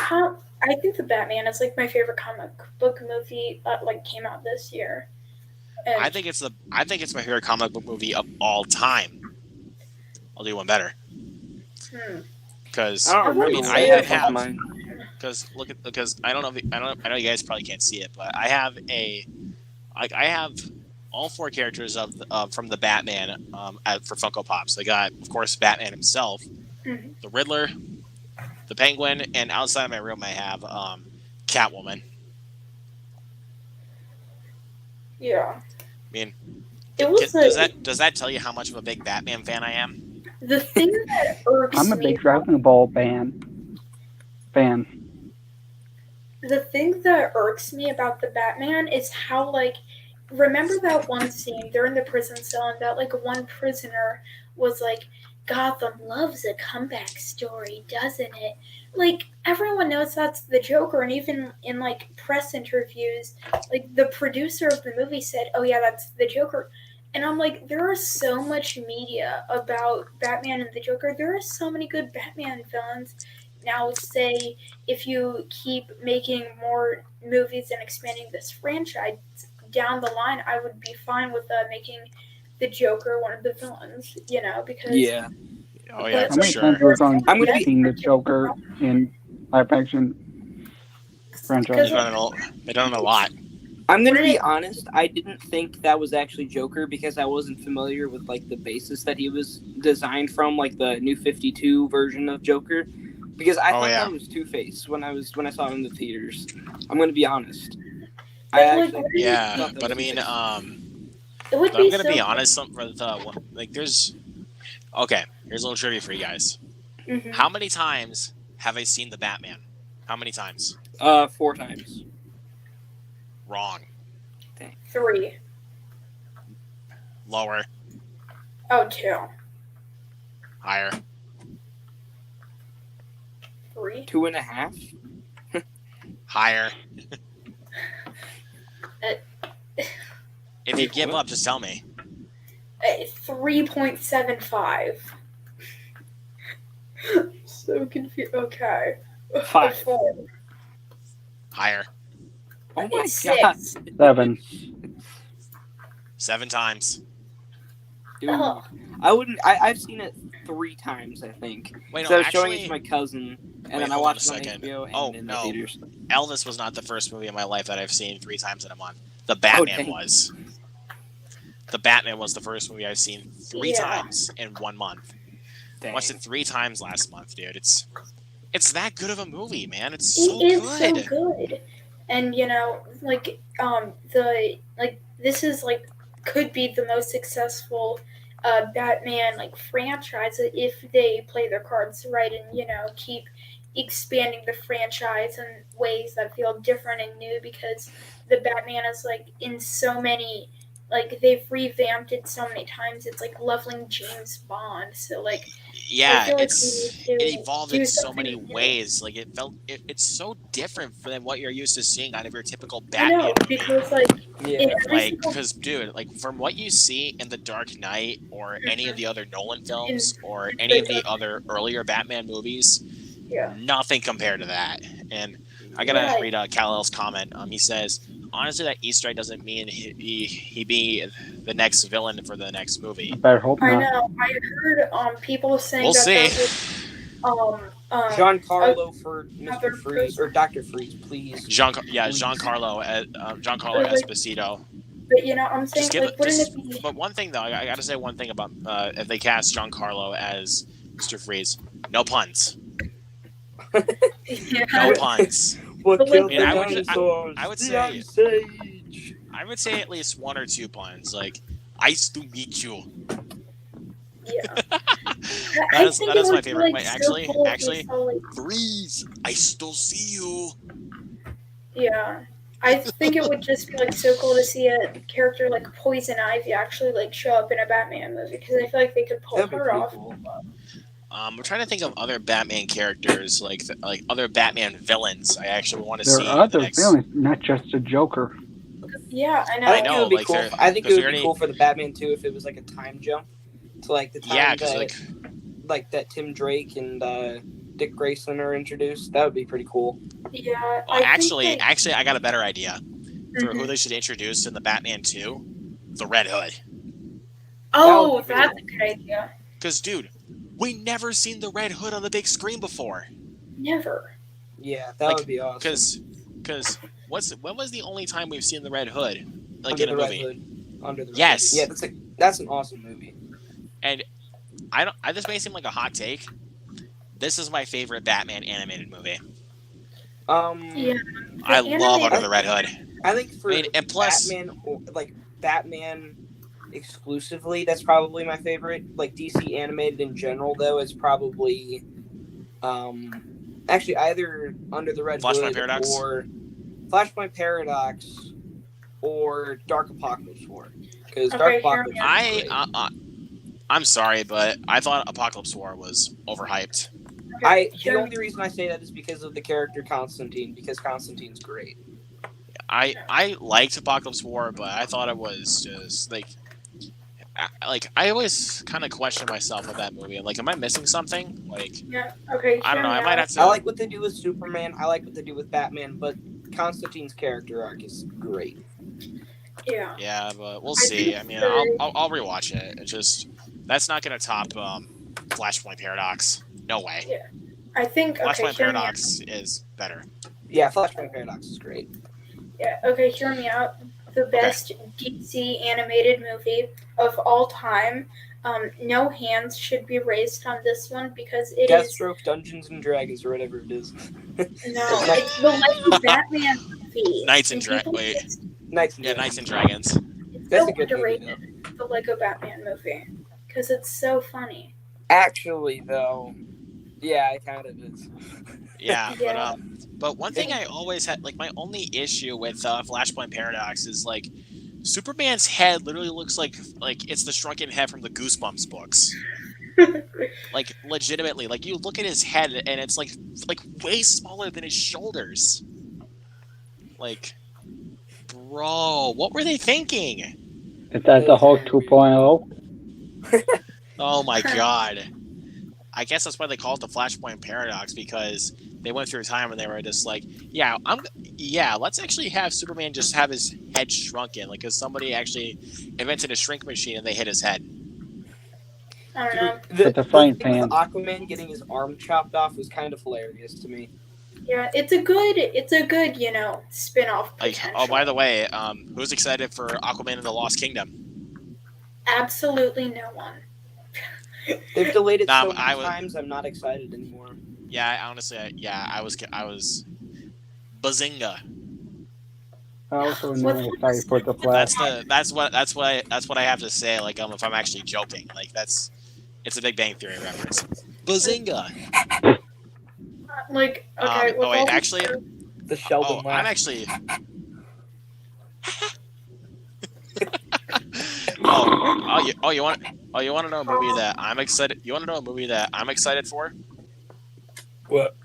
I think the Batman is like my favorite comic book movie that like came out this year. And I think it's my favorite comic book movie of all time. I'll do one better because I don't remember. mean, what I it was have- mine. because I don't know I know you guys probably can't see it, but I have I have all four characters of from the Batman for Funko Pops. I got, of course, Batman himself, Mhm. the Riddler, the Penguin, and outside of my room I have Catwoman. yeah, I mean, it was does that tell you how much of a big Batman fan I am? the thing that irks I'm a me. big Dragon Ball fan. The thing that irks me about the Batman is how like remember that one scene they're in the prison cell and that like one prisoner was like, Gotham loves a comeback story, doesn't it? Like everyone knows that's the Joker, and even in like press interviews, like the producer of the movie said, oh yeah, that's the Joker. And I'm like, there is so much media about Batman and the Joker. There are so many good Batman villains. Now, say if you keep making more movies and expanding this franchise down the line, I would be fine with making the Joker one of the villains. Because Yeah, Oh yeah, But- How for many sure. times we're going I'm to gonna be be- seeing the Joker in live action franchise? They've done it a lot. I'm gonna Right. be honest. I didn't think that was actually Joker because I wasn't familiar with like the basis that he was designed from, like the New 52 version of Joker. Because I Oh, thought yeah. that was Two-Face when I saw it in the theaters. I'm gonna be honest. But, I like, actually Yeah, thought that but I was mean, Two-Face. it would but I'm be gonna so be honest. There's okay. Here's a little trivia for you guys. Mhm. How many times have I seen the Batman? How many times? 4 times. Wrong. 3. Lower. Oh, 2. Higher. 3. 2.5. Higher. If you Wait, give what? up, just tell me. 3.75. So confused. Okay. 5. 4. Higher. Oh my It's god. 6. 7. 7 times. Dude, Ugh. I wouldn't. I've seen it 3 times, I think. Wait, So no, I was showing it actually, to my cousin, and Wait, then I hold on watched a it on second. HBO and Oh, in the no. theaters. Elvis was not the first movie in my life that I've seen 3 times in a month. The Batman dang. was. The Batman was the first movie I've seen 3 Yeah. times in 1 month. I Dang. watched it 3 times last month, dude. It's that good of a movie, man. It's so It is good. so good. And this is like could be the most successful Batman like franchise if they play their cards right and keep expanding the franchise in ways that feel different and new because the Batman is like in so many like they've revamped it so many times it's like leveling James Bond so like I Yeah, feel like we need it to evolved in do so many something new. ways. Like it's so different than what you're used to seeing out of your typical I know Batman movie. because like in Yeah. every Like, single because dude, like from what you see in the Dark Knight or any of Mhm. the other Nolan in films or any the of the Dark other earlier Batman movies, yeah nothing compared to that. And I gotta yeah read Kal-El's comment. He says, honestly, that Easter egg doesn't mean he be the next villain for the next movie. I better hope I not. know I heard people saying We'll that see. that was Giancarlo for another Mr. Freeze or person Dr. Freeze, please. Please. Giancarlo or like Esposito. but I'm Just saying give like it. wouldn't it Just. be But one thing though, I gotta say one thing about if they cast Giancarlo as Mr. Freeze, no puns. yeah No puns. What But, like, killed I mean, the I would dinosaurs? I would The say Ice Age. I would say at least one or two puns, like "Nice to meet you." yeah that I is think that it is my would be favorite. like Wait, so cool if we actually, saw like Freeze, I still see you. yeah I think it would just be like so cool to see a character like Poison Ivy actually like show up in a Batman movie because I feel like they could pull That'd be her pretty off. cool. I'm trying to think of other Batman characters, like other Batman villains. I actually want to There see are in the other next. villains, not just the Joker. Yeah, I know. I think know, it would be like, cool. they're- I think it because we would be already- cool for the Batman too if it was like a time jump to like the Yeah, time because that like that Tim Drake and Dick Grayson are introduced. That would be pretty cool. Yeah, well, I actually, think, like, actually, I got a better idea for who mhm. they should introduce in the Batman 2, the Red Hood. Oh, would be that's cool. a good idea. Because, dude, we never seen the Red Hood on the big screen before. Never. Yeah, that Like, would be awesome. Because when was the only time we've seen the Red Hood, like Under in a the Red movie? Hood. Under the Red Yes. Hood. Yeah, that's an awesome movie. And this may seem like a hot take. This is my favorite Batman animated movie. Yeah. I The love animated- Under the Red Hood. I think for and plus, Batman, Batman exclusively, that's probably my favorite. Like DC animated in general, though, is probably actually either Under the Red Flashpoint Hood Paradox? or Flashpoint Paradox or Dark Apocalypse War. Because Okay, Dark hear Apocalypse me is out. great. I'm sorry, but I thought Apocalypse War was overhyped. Okay, The hear me. only reason I say that is because of the character Constantine, because Constantine's great. I liked Apocalypse War, but I thought it was just like I always kind of question myself with that movie. Like, am I missing something? Like, Yeah. Okay. I don't know. hear I me might out. have to. I like what they do with Superman. I like what they do with Batman, but Constantine's character arc is great. Yeah. Yeah, but we'll I see. think I mean, the- I'll rewatch it. It's just that's not gonna top Flashpoint Paradox. No way. Yeah. I think. Okay. Flashpoint Hear me out. Paradox is better. Yeah, Flashpoint Paradox is great. Yeah. Okay. Hear me out. The best DC animated movie of all time. No hands should be raised on this one because it is Deathstroke, Dungeons and Dragons, or whatever it is. no. It's the Lego Batman movie. Knights and people Wait. just- Knights and Yeah, Dragons. Knights and Dragons. It's That's so a good movie, underrated. The Lego Batman movie because it's so funny. Actually, though, yeah, it kind of is. Yeah, Yeah. but one thing I always had, like, my only issue with Flashpoint Paradox is like Superman's head literally looks like it's the shrunken head from the Goosebumps books. Like, legitimately, like, you look at his head and it's like way smaller than his shoulders. Like, bro, what were they thinking? Is that the Hulk 2.0? Oh my god. I guess that's why they call it the Flashpoint Paradox, because they went through a time when they were just like, let's actually have Superman just have his head shrunken, like, because somebody actually invented a shrink machine and they hit his head. I don't know. With the frying thing with pan. Aquaman getting his arm chopped off was kind of hilarious to me. Yeah, it's a good, spin-off Like, potential. oh, by the way, who's excited for Aquaman and the Lost Kingdom? Absolutely no one. They've delayed it Nah, so but I many was- times, I'm not excited anymore. Yeah, honestly, I was Bazinga. also What's not excited for the the Flash. That's what I have to say. Like, if I'm actually joking, like it's a Big Bang Theory reference. Bazinga! like okay with Oh wait, all actually, The Sheldon I'm laugh. actually. You want to know a movie that I'm excited? You want to know a movie that I'm excited for? What?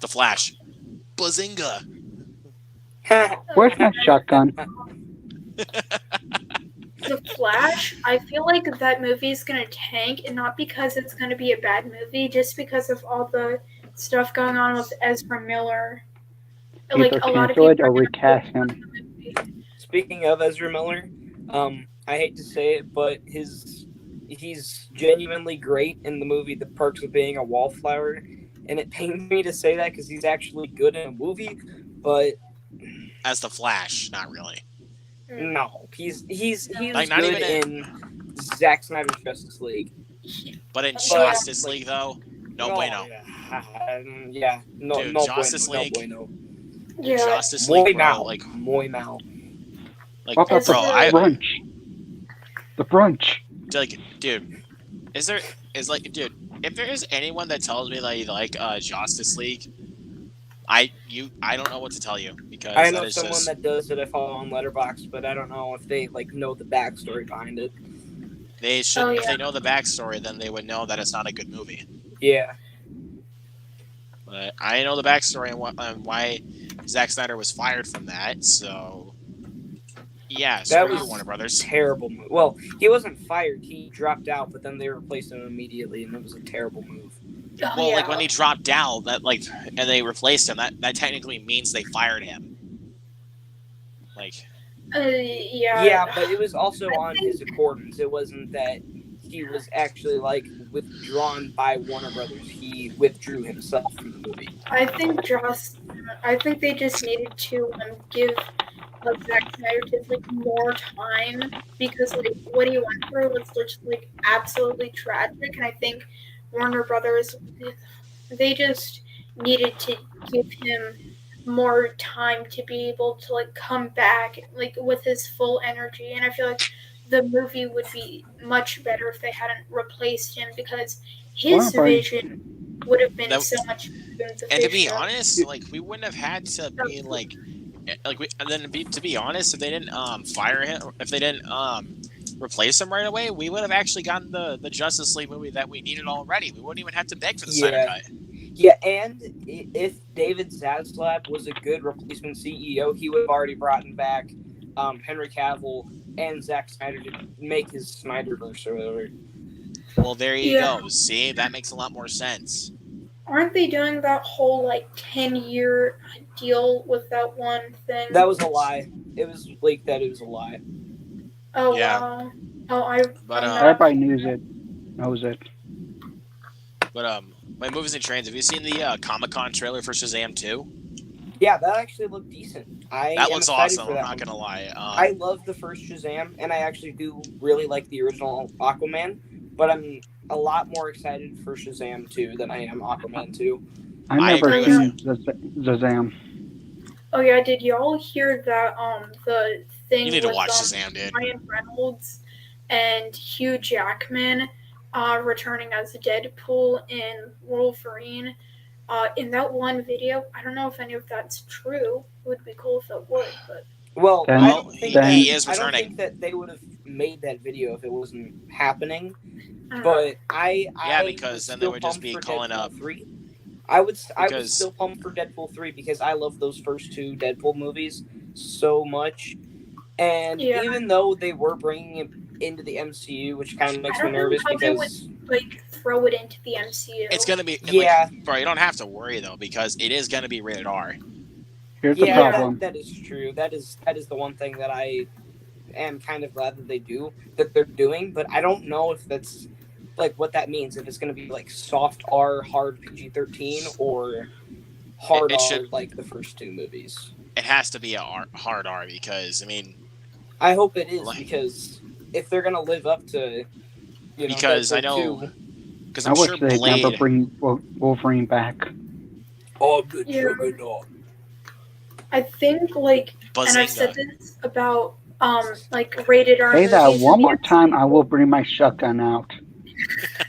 The Flash. Bazinga! Where's my shotgun? The Flash, I feel like that movie is gonna tank, and not because it's gonna be a bad movie, just because of all the stuff going on with Ezra Miller. Like Either a lot of cancel it people or are gonna recast him. Speaking of Ezra Miller, I hate to say it, but he's genuinely great in the movie The Perks of Being a Wallflower, and it pains me to say that because he's actually good in a movie, but As the Flash, not really. no, he's Like, not good even in Zack Snyder's Justice League. But in But- Justice like- League, though, no Oh, bueno. yeah, no, Dude, no Justice bueno, League- no bueno. Yeah, Justice Muy League, bro. mal, Like, muy mal. What about Ezra- bro, the brunch? The brunch. dude, dude, if there is anyone that tells me that you like Justice League, I don't know what to tell you, because I know that is someone just that does it. I follow on Letterboxd, but I don't know if they like know the backstory behind it. they should. Oh, If yeah. they know the backstory, then they would know that it's not a good movie. Yeah, But I know the backstory and why Zack Snyder was fired from that. So yeah, screw you, was- Warner Brothers. terrible move. Well, he wasn't fired; he dropped out, but then they replaced him immediately, and it was a terrible move. oh, Well, yeah. like when he dropped out, and they replaced him, that technically means they fired him. Like, yeah. Yeah, but it was also on his accordance. It wasn't that he was actually like withdrawn by Warner Brothers. He withdrew himself from the movie. I think they just needed to give Zack Snyder just like more time, because like what he went through was just like absolutely tragic, and I think Warner Brothers, they just needed to give him more time to be able to like come back like with his full energy, and I feel like the movie would be much better if they hadn't replaced him, because his Well, vision would have been That- so much better than the and to be vision. honest, like, we wouldn't have had to be to be honest, if they didn't fire him, if they didn't replace him right away, we would have actually gotten the Justice League movie that we needed already. We wouldn't even have to beg for the Snyder Cut. Yeah, and if David Zaslav was a good replacement CEO, he would have already brought back Henry Cavill and Zack Snyder to make his Snyderverse or whatever. Well, there you Yeah. go. See, that makes a lot more sense. Aren't they doing that whole like 10-year deal with that one thing? That was a lie. It was leaked that it was a lie. Oh Yeah. wow. Oh, I'm But not- Everybody knows it. But my movies and trains. Have you seen the Comic-Con trailer for Shazam 2? Yeah, that actually looked decent. That am looks excited awesome. for I'm that not one. gonna lie. I love the first Shazam, and I actually do really like the original Aquaman, but I'm a lot more excited for Shazam 2 than I am Aquaman 2. I've I never agree seen Shazam. Oh yeah, did y'all hear that the thing You need to with watch Shazam, dude. Ryan Reynolds and Hugh Jackman returning as Deadpool and Wolverine? In that one video, I don't know if any of that's true. It would be cool if it would, but Well, Then- I don't think then- he is I don't returning. think that they would have made that video if it wasn't happening. I don't know. But I because was then they still would just pumped be for calling Deadpool up- 3. I was Because- still pumped for Deadpool 3 because I love those first two Deadpool movies so much. And Yeah. even though they were bringing it into the MCU, which kind of makes I me don't know nervous how they because like throw it into the MCU. It's gonna be Yeah. bro. You don't have to worry though, because it is gonna be rated R. Here's the yeah, problem. that is true. That is the one thing that I am kind of glad that they're doing, but I don't know if that's like what that means. If it's going to be like soft R, hard PG-13, or hard It R should- like the first two movies. It has to be a hard R, because I mean, I hope it is, Like- because if they're going to live up to, Because I Deadpool know- 2, because I I'm wish sure they Blade. never bring Wolverine back. oh, good Yeah. Juggernaut. I think like and I've said Bazinga. this about like rated R Say movies that in one the more time, I MCU, will bring my shotgun out.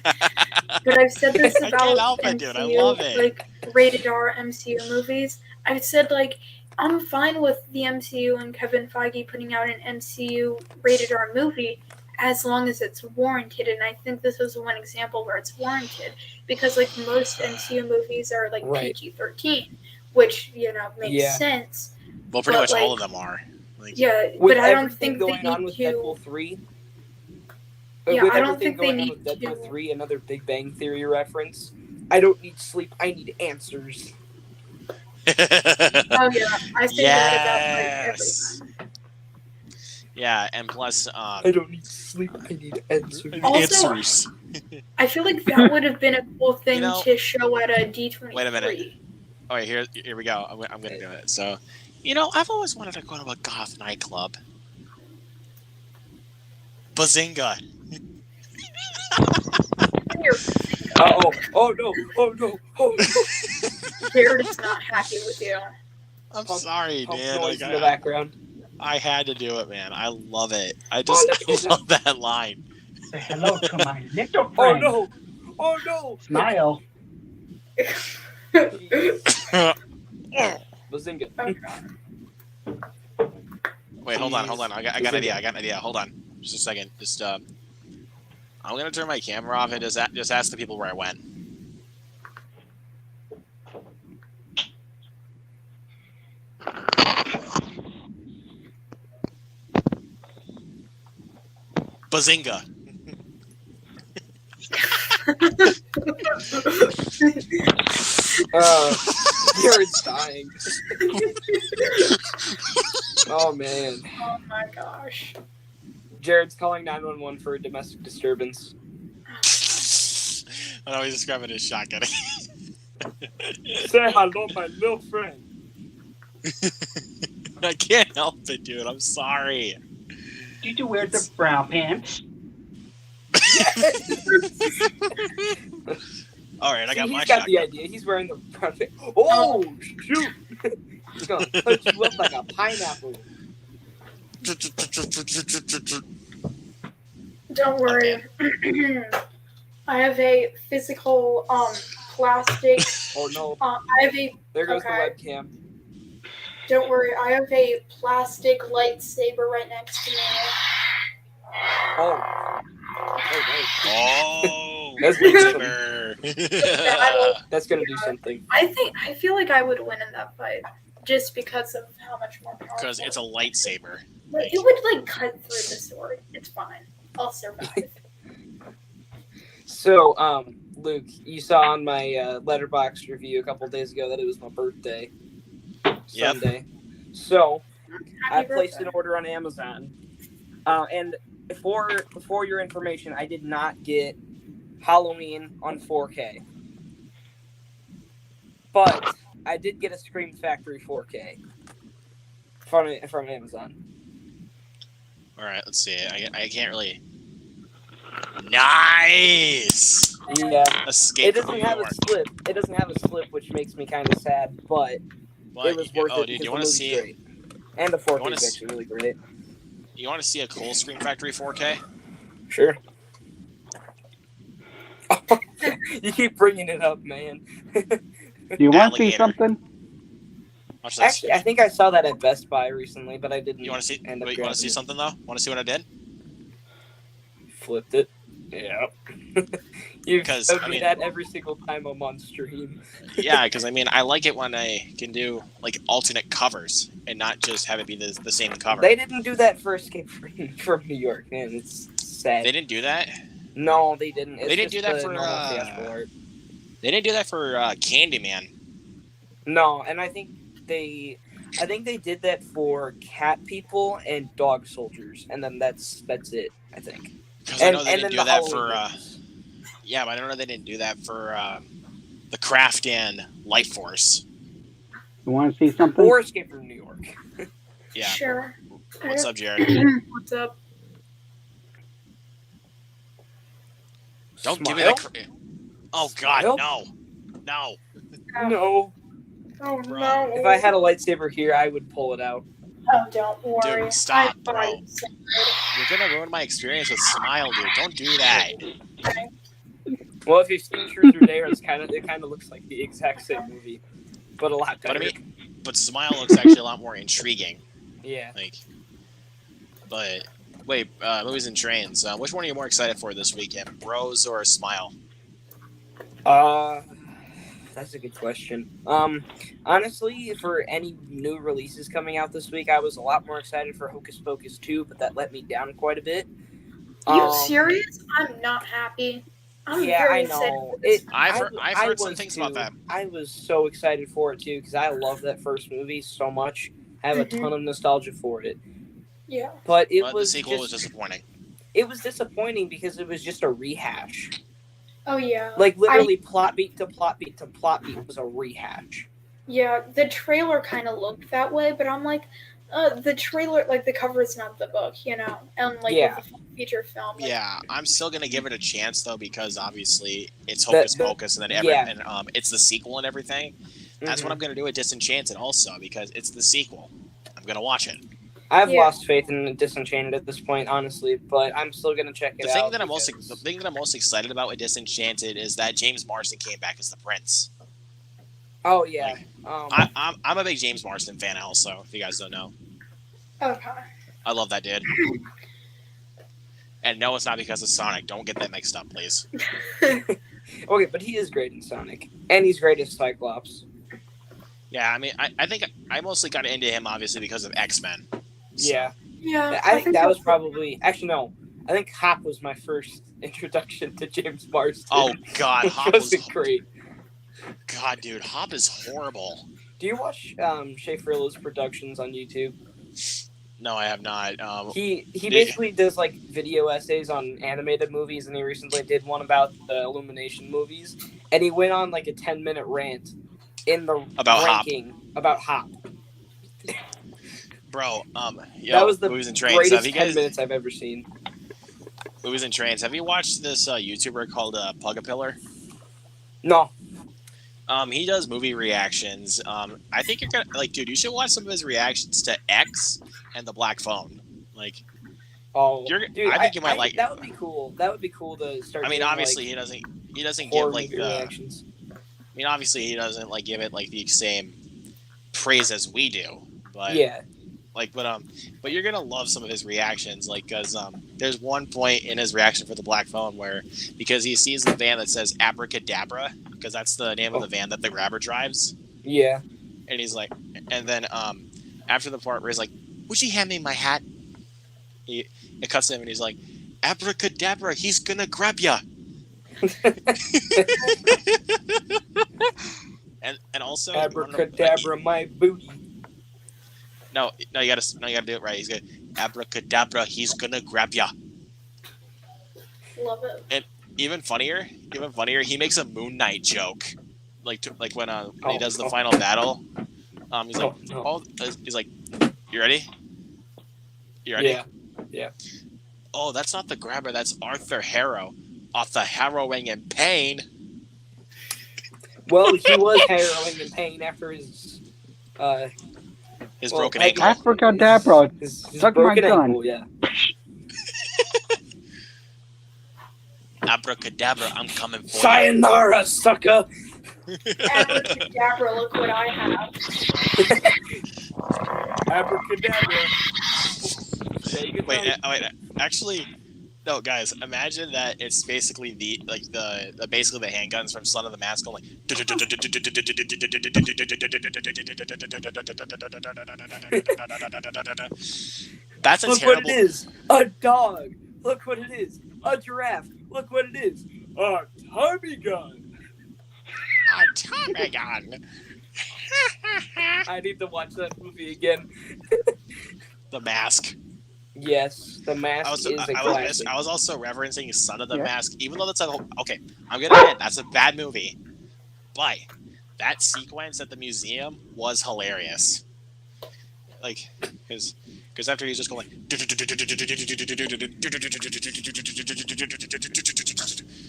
but I've said this I can't about help it, dude. I MCU, love it. like rated R MCU movies. I've said like I'm fine with the MCU and Kevin Feige putting out an MCU rated R movie as long as it's warranted, and I think this is one example where it's warranted because like most MCU movies are like Right. PG-13, which makes Yeah. sense. Well, pretty But, much all like, of them are. Like, Yeah, With but I don't everything think they going on need with to. Deadpool 3, Yeah, with I don't everything think they going on need with Deadpool to. 3, another Big Bang Theory reference, I don't need sleep, I need answers. Oh yeah, I say that about like yes. everything. Yeah, and plus, I don't need sleep, I need answers. Also, answers. I feel like that would have been a cool thing know- to show at a D23. Wait a minute. All right, here we go. I'm gonna do it. So, I've always wanted to go to a goth nightclub. Bazinga. Oh no. Jared is not happy with you. I'm Pump- sorry, Pump Dan. noise Like, in the background. I had to do it, man. I love it. I just love that line. Say hello to my little Oh friend. no! Oh no! Smile. Bazinga. Oh god. Wait, hold on. I got an idea. Hold on. Just a second. Just I'm gonna turn my camera off and just ask the people where I went. Bazinga. Jared's dying. Oh man. Oh my gosh. Jared's calling 911 for a domestic disturbance. I know he's describing his shotgun. Say hello, my little friend. I can't help it, dude. I'm sorry. Did you wear the brown pants? All right, I got my He's got shotgun. the idea. He's wearing the brown thing. Oh, shoot! He's gonna cut you up like a pineapple. Don't worry. I have a physical plastic. Oh no! I have a. There goes Okay. the webcam. Don't worry. I have a plastic lightsaber right next to me. Oh. Oh, That's lightsaber. That's gonna do something. I feel like I would win in that fight just because of how much more powerful. Because it's a lightsaber. But it would like cut through the sword. It's fine. I'll survive. So, Luke, you saw on my Letterboxd review a couple days ago that it was my birthday. Yep. Sunday. So, I Happy placed birthday. an order on Amazon. And for your information, I did not get Halloween on 4K. But I did get a Scream Factory 4K from Amazon. All right, let's see. I can't really. Nice. Yeah. Escape It from doesn't New have York. a slip. It doesn't have a slip, which makes me kind of sad, but it was worth it dude, because you the want to movie's see? great. And the 4K wanna is s- actually really great. You want to see a cool Scream Factory 4K? Sure. You keep bringing it up, man. Do you want to see Alligator. something? Watch this. Actually, I think I saw that at Best Buy recently, but I didn't. You want to see? End up Wait, you want grabbing to see it. something though? Want to see what I did? Flipped it. Yeah. You Because, showed I me mean- that every single time I'm on stream. Yeah, because I like it when I can do like alternate covers and not just have it be the same cover. They didn't do that for Escape from New York, man. It's sad. They didn't do that. No, they didn't. It's They didn't just do that the for, normal theatrical art. They didn't do that for Candyman. No, and I think they did that for Cat People and Dog Soldiers, and then that's it. I think. Because I And know they didn't then do the that Halloween for. movies. Yeah, but I don't know they didn't do that for the Craft and Light Force. You want to see something? Or Escape from New York. Yeah. Sure. What's up, Jared? What's up? Don't give me Smile? that. Oh God, Smile? no. No. Oh Bro. no. If I had a lightsaber here, I would pull it out. Oh, don't worry. Dude, stop, I bro. cried so You're gonna ruin my experience with Smile, dude. Don't do that. good. Well, if you've seen Truth or Dare, it kind of looks like the exact same movie, but a lot better. But I mean, but Smile looks actually a lot more intriguing. Yeah. Like, but wait, movies and trains. Which one are you more excited for this weekend, Bros or Smile? That's a good question. Honestly, for any new releases coming out this week, I was a lot more excited for Hocus Pocus 2, but that let me down quite a bit. You serious? I'm not happy. I'm Yeah, very I excited know. for this. I've heard some was things too. about that. I was so excited for it too because I love that first movie so much. I have a ton of nostalgia for it. Yeah. But The sequel was disappointing. It was disappointing because it was just a rehash. Oh yeah. Like literally plot beat to plot beat to plot beat was a rehash. Yeah, the trailer kind of looked that way, but I'm like, the trailer, like the cover is not the book, you know, and like with the feature film. Like, Yeah, I'm still gonna give it a chance though because obviously it's Hocus Pocus and then it's the sequel and everything. That's what I'm gonna do with Disenchanted also because it's the sequel. I'm gonna watch it. I've lost faith in Disenchanted at this point, honestly, but I'm still gonna check it out. The thing that I'm most excited about with Disenchanted is that James Marsden came back as the prince. Oh yeah, I'm a big James Marsden fan also. If you guys don't know. Okay. I love that dude. And no, it's not because of Sonic. Don't get that mixed up, please. Okay, but he is great in Sonic, and he's great as Cyclops. Yeah, I mean, I think I mostly got into him obviously because of X-Men. So. Yeah. I think that was probably actually no. I think Hop was my first introduction to James Marsden. Oh God, Hop was great. God, dude, Hop is horrible. Do you watch Shea Frillo's productions on YouTube? No, I have not. He basically does like video essays on animated movies, and he recently did one about the Illumination movies, and he went on like a 10-minute rant in the ranking about Hop. Bro, that was the movies and greatest trains. 10 minutes I've ever seen. Movies and trains. Have you watched this YouTuber called Pugapillar? No. He does movie reactions. I think you're gonna like, dude. You should watch some of his reactions to X and the Black Phone. Like, dude, I think you might like. That would be cool. That would be cool to start. I mean, obviously he doesn't give like the reactions. I mean, obviously he doesn't like give it like the same praise as we do, but yeah. Like, but you're gonna love some of his reactions, like, because there's one point in his reaction for the Black Phone where, because he sees the van that says Abracadabra, because that's the name of the van that the grabber drives. Yeah. And he's like, and then after the part where he's like, "Would you hand me my hat?" It cuts to him and he's like, "Abracadabra, he's gonna grab ya." and also Abracadabra, my booty. No, you gotta do it right. He's good. Abracadabra, he's gonna grab ya. Love it. And even funnier, he makes a Moon Knight joke, like when he does the final battle. He's like, "You ready? You ready?" Yeah. Oh, that's not the grabber. That's Arthur Harrow. Arthur harrowing in pain. Well, he was harrowing in pain after his broken ankle. Abracadabra, suck my gun. Ankle, yeah. Abracadabra, I'm coming for you. Sayonara, sucker. Abracadabra, look what I have. Abracadabra. Wait, actually, no, guys. Imagine that it's basically the handguns from Son of the Mask going like. That's a Look terrible. what it is. A dog. Look what it is. A giraffe. Look what it is. A Tommy gun. A Tommy gun. I need to watch that movie again. The Mask. Yes, The Mask is a classic. I was also referencing Son of the Mask, even though that's okay. I'm gonna admit that's a bad movie, but that sequence at the museum was hilarious. Like, because after he's just going like,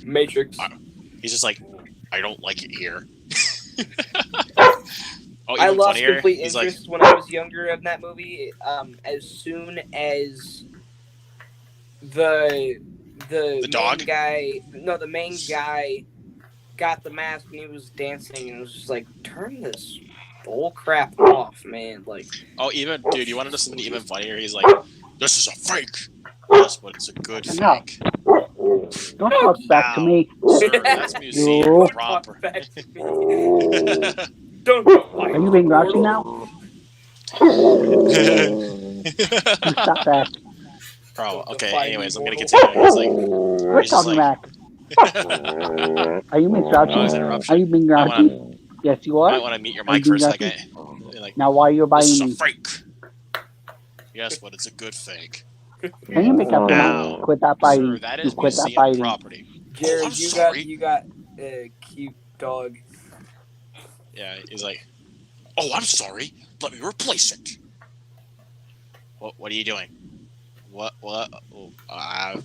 Matrix. He's just like, "I don't like it here." Oh, I even lost funnier. complete He's like, interest when I was younger in that movie. As soon as the The main dog? guy, no, the main guy got the mask and he was dancing, and it was just like, turn this bull crap off, man. Like, oh, even dude, you want to know something even funnier? He's like, this is a fake. Yes, but it's a good Enough. fake. Don't talk back to Ow, me. sir, that's museum You. don't proper. talk back to me. Don't fight. Are you being grouchy now? You stop that. Bro, Don't okay, defy anyways, me, I'm gonna mortal. continue. He's like, Quit he's just talking like, back. Are you being grouchy? noise Are interruption. you being I grouchy? wanna, Yes, you I are. might want to mute your Are you mic for being a grouchy? second. You're like, Now, why are you this is biting a me? fake. Yes, but it's a good fake. Can you make up your mind? Ow. Quit that Sir, biting. that You is quit that museum biting. property. Jared, I'm sorry. you got a cute dog. Yeah, he's like, oh, I'm sorry. Let me replace it. What are you doing? What? Oh, I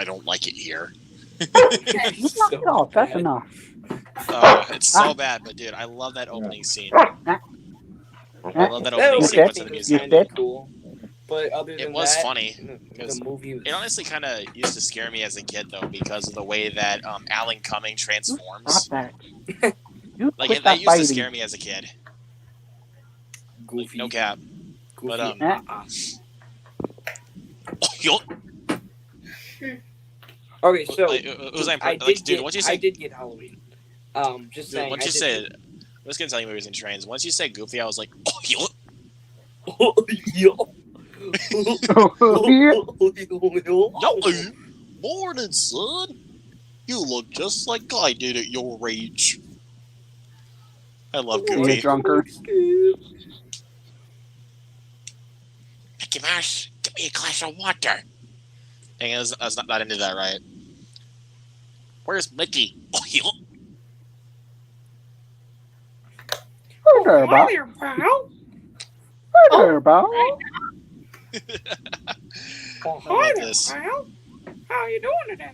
don't like it here. You knocked it off. That's enough. It's so bad, but dude, I love that opening scene. I love that That opening You sequence sit? in the was You museum. kind of sit? cool, but other than It was that, funny, the 'cause movie was. It honestly kind of used to scare me as a kid, though, because of the way that Alan Cumming You transforms. stop that. You Like, quit that that used to biting. scare me as a kid. Like, Goofy. no cap. Goofy. But, Okay, so I did dude, get once you say, Halloween. Just dude, saying. once you say, I'm just gonna tell you movies and trains. Once you say Goofy, I was like, morning, son. You look just like I did at your age. I love You Goofy. get drunker. Mickey Mouse, give me a glass of water. Dang, I was not into that, right? Where's Mickey? Hi there, Bob. pal. Hi there, Bob. Oh, I love this. pal. How you doing today?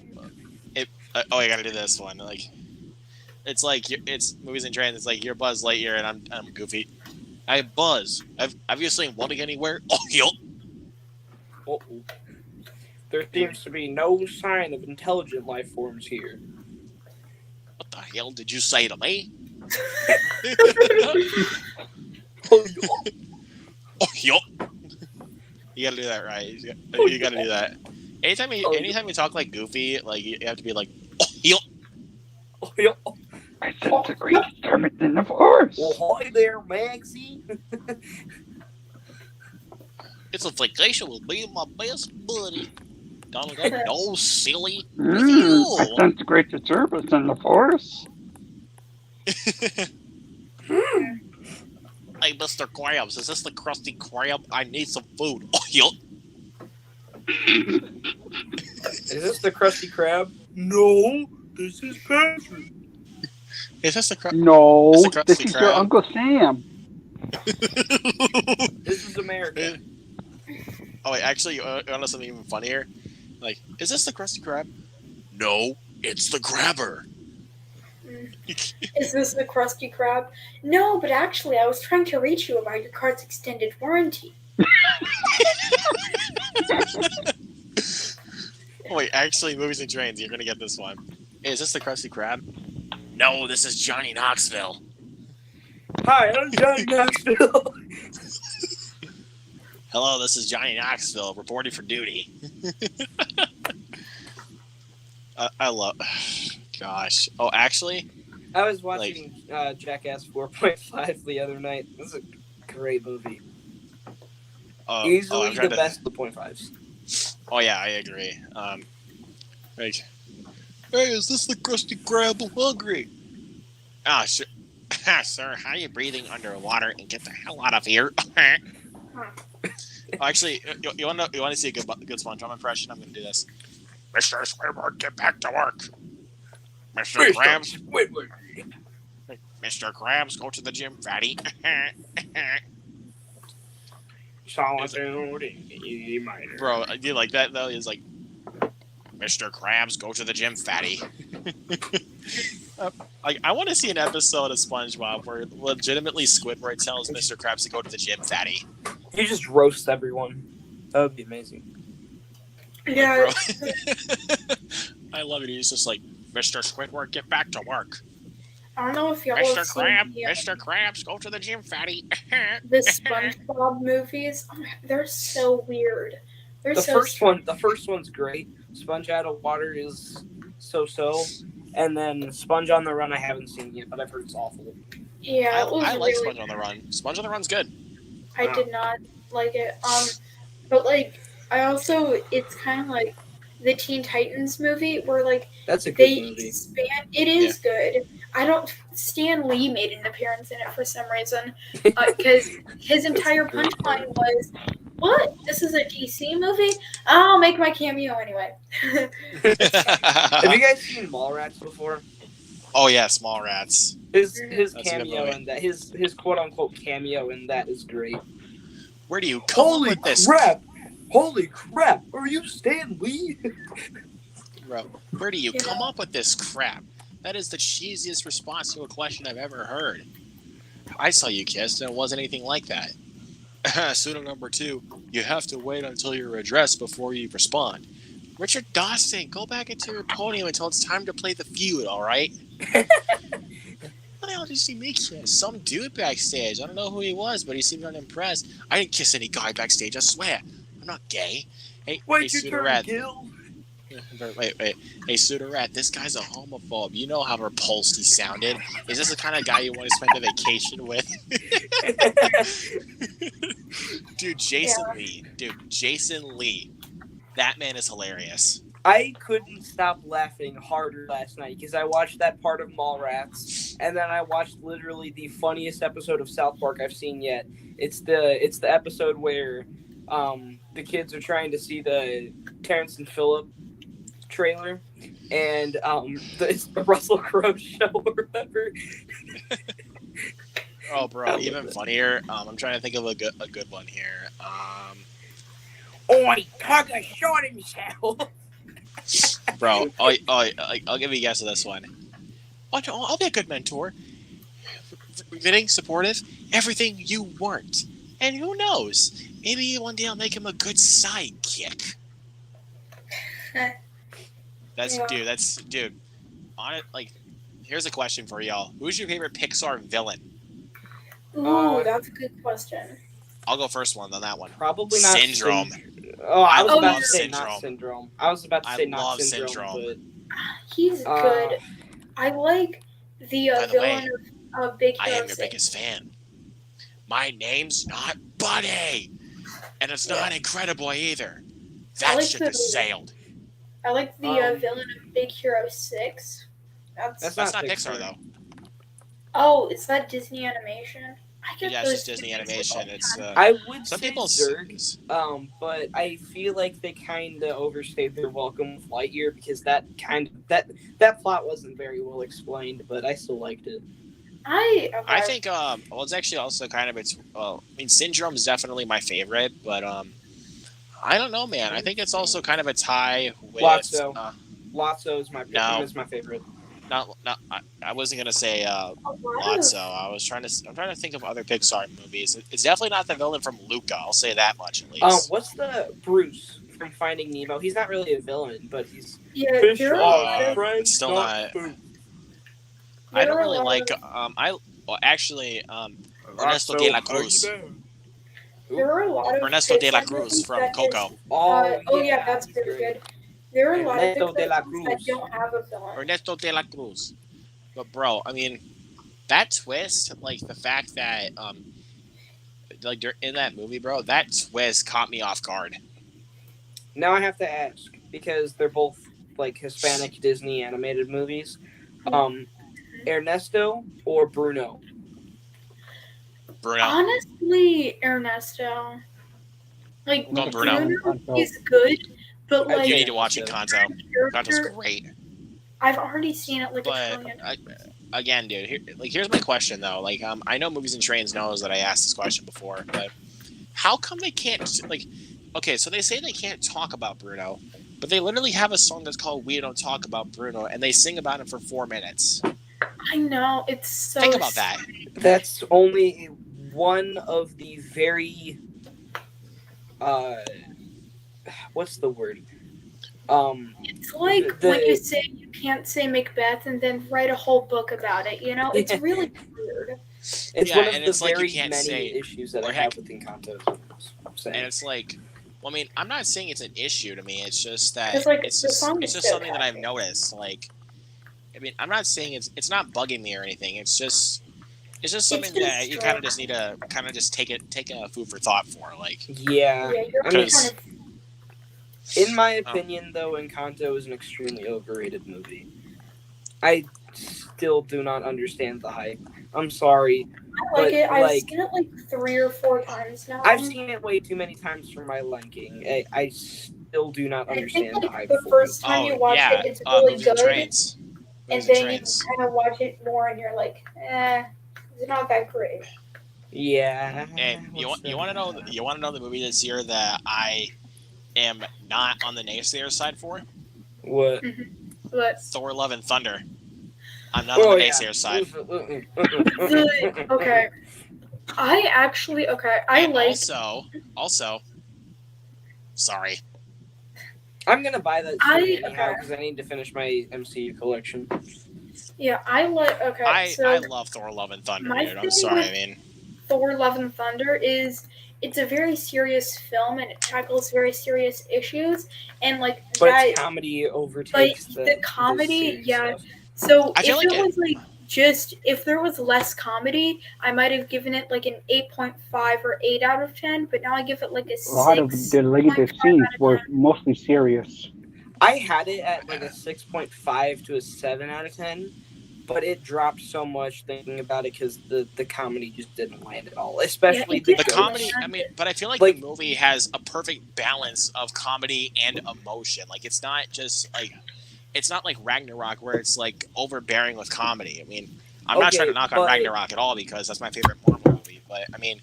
I gotta do this one. Like, it's like it's movies and trains. It's like you're Buzz Lightyear and I'm Goofy. I'm Buzz. Have you seen Wanting Anywhere? Uh-oh. There seems to be no sign of intelligent life forms here. What the hell did you say to me? You gotta do that right. You gotta do that. Anytime you talk like Goofy, like you have to be like, I sense a great disturbance in the forest. Well, hi there, Maxie. it's a vacation with me and my best buddy. Donald Duck, no silly. I sense a great disturbance in the forest. Hey, Mr. Krabs, is this the Krusty Krab? I need some food. Is this the Krusty Krab? No, this is Patrick. Is this the No, Is the Krusty this is your Krab? Uncle Sam. This is America. Oh wait, actually, you want to know something even funnier? Like, is this the Krusty Krab? No, it's the Grabber. Is this the Krusty Krab? No, but actually, I was trying to reach you about your car's extended warranty. Oh, wait, actually, movies and trains, you're gonna get this one. Hey, is this the Krusty Krab? No, this is Johnny Knoxville. Hi, I'm Johnny Knoxville. Hello, this is Johnny Knoxville, reporting for duty. I love... Gosh. Oh, actually... I was watching Jackass 4.5 the other night. This is a great movie. Easily the best of the 0.5s. Oh, yeah, I agree. Like, hey, is this the Krusty Krab? I'm hungry. Ah, sure. Sir, how are you breathing underwater? And get the hell out of here. Actually, you want to see a good SpongeBob impression? I'm going to do this. Mr. Squidward, get back to work. Mr. Krabs. Mr. Krabs, go to the gym, fatty. Bro, I do like that, though. He's like, Mr. Krabs, go to the gym, fatty. I want to see an episode of SpongeBob where legitimately Squidward tells Mr. Krabs to go to the gym, fatty. You just roast everyone. That would be amazing. Yeah, Bro. I love it. He's just like, Mr. Squidward, get back to work. I don't know if y'all Mr. have seen Mr. Krabs, go to the gym, fatty. the SpongeBob movies. Oh, they're so weird. They're The so first one's great. Sponge Out of Water is so, and then Sponge on the Run I haven't seen yet, but I've heard it's awful. Yeah, it was I like really. Sponge on the Run. Sponge on the Run's good. I did not like it. But like, I also it's kind of like the Teen Titans movie where like That's a good they movie. expand. It is good. I don't. Stan Lee made an appearance in it for some reason because his entire punchline was, "What? This is a DC movie? I'll make my cameo anyway." Have you guys seen Mallrats before? Oh yeah, Small Rats. His That's a good cameo movie. in that, his quote unquote cameo in that is great. Where do you come up with this? Holy crap! Are you Stan Lee? Bro, where do you come up with this crap? That is the cheesiest response to a question I've ever heard. I saw you kissed, and it wasn't anything like that. Pseudo number 2, you have to wait until you're addressed before you respond. Richard Dawson, go back into your podium until it's time to play the feud, alright? What the hell did you see me kiss? Some dude backstage. I don't know who he was, but he seemed unimpressed. I didn't kiss any guy backstage, I swear. I'm not gay. Hey, Wait, hey, you turned Gil? Wait. Hey, Sudarat, this guy's a homophobe. You know how repulsed he sounded. Is this the kind of guy you want to spend a vacation with? Dude, Jason Lee. That man is hilarious. I couldn't stop laughing harder last night because I watched that part of Mallrats, and then I watched literally the funniest episode of South Park I've seen yet. It's the episode where the kids are trying to see the Terrence and Phillip trailer, and it's the Russell Crowe show or whatever. Oh, bro, even funnier. I'm trying to think of a good one here. Oi, Tugger shot himself. Bro, I'll give you a guess of this one. I'll be a good mentor. Fitting, supportive, everything you weren't. And who knows? Maybe one day I'll make him a good sidekick. Dude. On it, like, here's a question for y'all. Who's your favorite Pixar villain? Ooh, that's a good question. I'll go first one on that one. Probably not Syndrome. I was about love to say Syndrome. not Syndrome. I was about to say not love Syndrome. Syndrome. But He's good. I like the By the villain way, of Big I Hero am your 6. biggest fan. My name's not Buddy, and it's not Incrediboy either. That like ship the- has sailed. I like the villain of Big Hero 6. That's That's not not Pixar Pixar. though. Oh, is that Disney animation? I get Yeah, it's those just Disney two mixed animation. all the It's time. I would some say people. Zurg, but I feel like they kind of overstayed their welcome with Lightyear because that plot wasn't very well explained, but I still liked it. I think well, it's actually also kind of Syndrome is definitely my favorite, but I don't know, man. I think it's also kind of a tie with Lotso. Lotso is my favorite. I wasn't gonna say Lotso. I'm trying to think of other Pixar movies. It's definitely not the villain from Luca. I'll say that much at least. What's the Bruce from Finding Nemo? He's not really a villain, but he's there are a lot of it's still not. I don't really like. Ernesto de la Cruz. There are a lot of Ernesto de la Pixar Cruz movies from that Coco. yeah, that's he's very great. good. There are a lot of Ernesto de la Pixar movies that Cruz. don't have a villain. Ernesto de la Cruz. But bro, I mean, that twist, like the fact that like in that movie, bro, that twist caught me off guard. Now I have to ask because they're both like Hispanic Disney animated movies. Ernesto or Bruno? Bruno. Honestly, Ernesto. Like, I'm going Bruno. Bruno is good, but I like, You need to watch Encanto. Encanto's character, great. I've already seen it like a But trillion. again, dude, here's my question though. Like, I know Movies and Trains knows that I asked this question before, but how come they can't okay, so they say they can't talk about Bruno, but they literally have a song that's called "We Don't Talk About Bruno," and they sing about him for 4 minutes. I know, it's so Think about that. That's only one of the very what's the word? It's like when you say you can't say Macbeth and then write a whole book about it, you know? It's really weird. It's Yeah, one of and the it's like you very can't many say, issues that or I heck, have with Encanto. I'm saying. and it's like, well, I mean, I'm not saying it's an issue to me. It's just that Because, like, it's the song just is so something that I've catchy. noticed. Like, I mean, I'm not saying it's not bugging me or anything. It's just something that just you kind of strange. just need to kind of just take a food for thought for. Like, Yeah, Yeah, you're I mean, because kind of. in my opinion, though, Encanto is an extremely overrated movie. I still do not understand the hype. I'm sorry, I like but it. I've like seen it like 3 or 4 times now. I've seen it way too many times for my liking. I still do not I think understand the like hype the for it. first time oh you watch yeah, it, it's really movies and good, trains, and movies and then you trains. kind of watch it more, and you're like, it's not that great. Yeah. And you want to know the movie this year that I am not on the naysayer side for? What? But Thor: Love and Thunder. I'm not on the naysayer side. okay, I actually I And like. also, sorry. I'm gonna buy that soon I anyhow because I need to finish my MCU collection. Yeah, I like. Okay, I so love Thor: Love and Thunder, my dude. I'm thing sorry. with I mean, Thor: Love and Thunder is it's a very serious film and it tackles very serious issues and like But that. its comedy But overtakes the the comedy, serious yeah. stuff. So I feel if like it it. was like just if there was less comedy, I might have given it like an 8.5 or 8 out of 10. But now I give it like a A lot of 6.5 deleted scenes out of were 10. mostly serious. I had it at like a 6.5 to a 7 out of 10, but it dropped so much thinking about it because the comedy just didn't land at all, Yeah, especially it the The didn't jokes. comedy, I land. mean, but I feel like the Like, movie has a perfect balance of comedy and emotion. Like, it's not just like, it's not like Ragnarok where it's like overbearing with comedy. I mean, I'm not trying to okay, knock on but Ragnarok at all because that's my favorite Marvel movie. But I mean,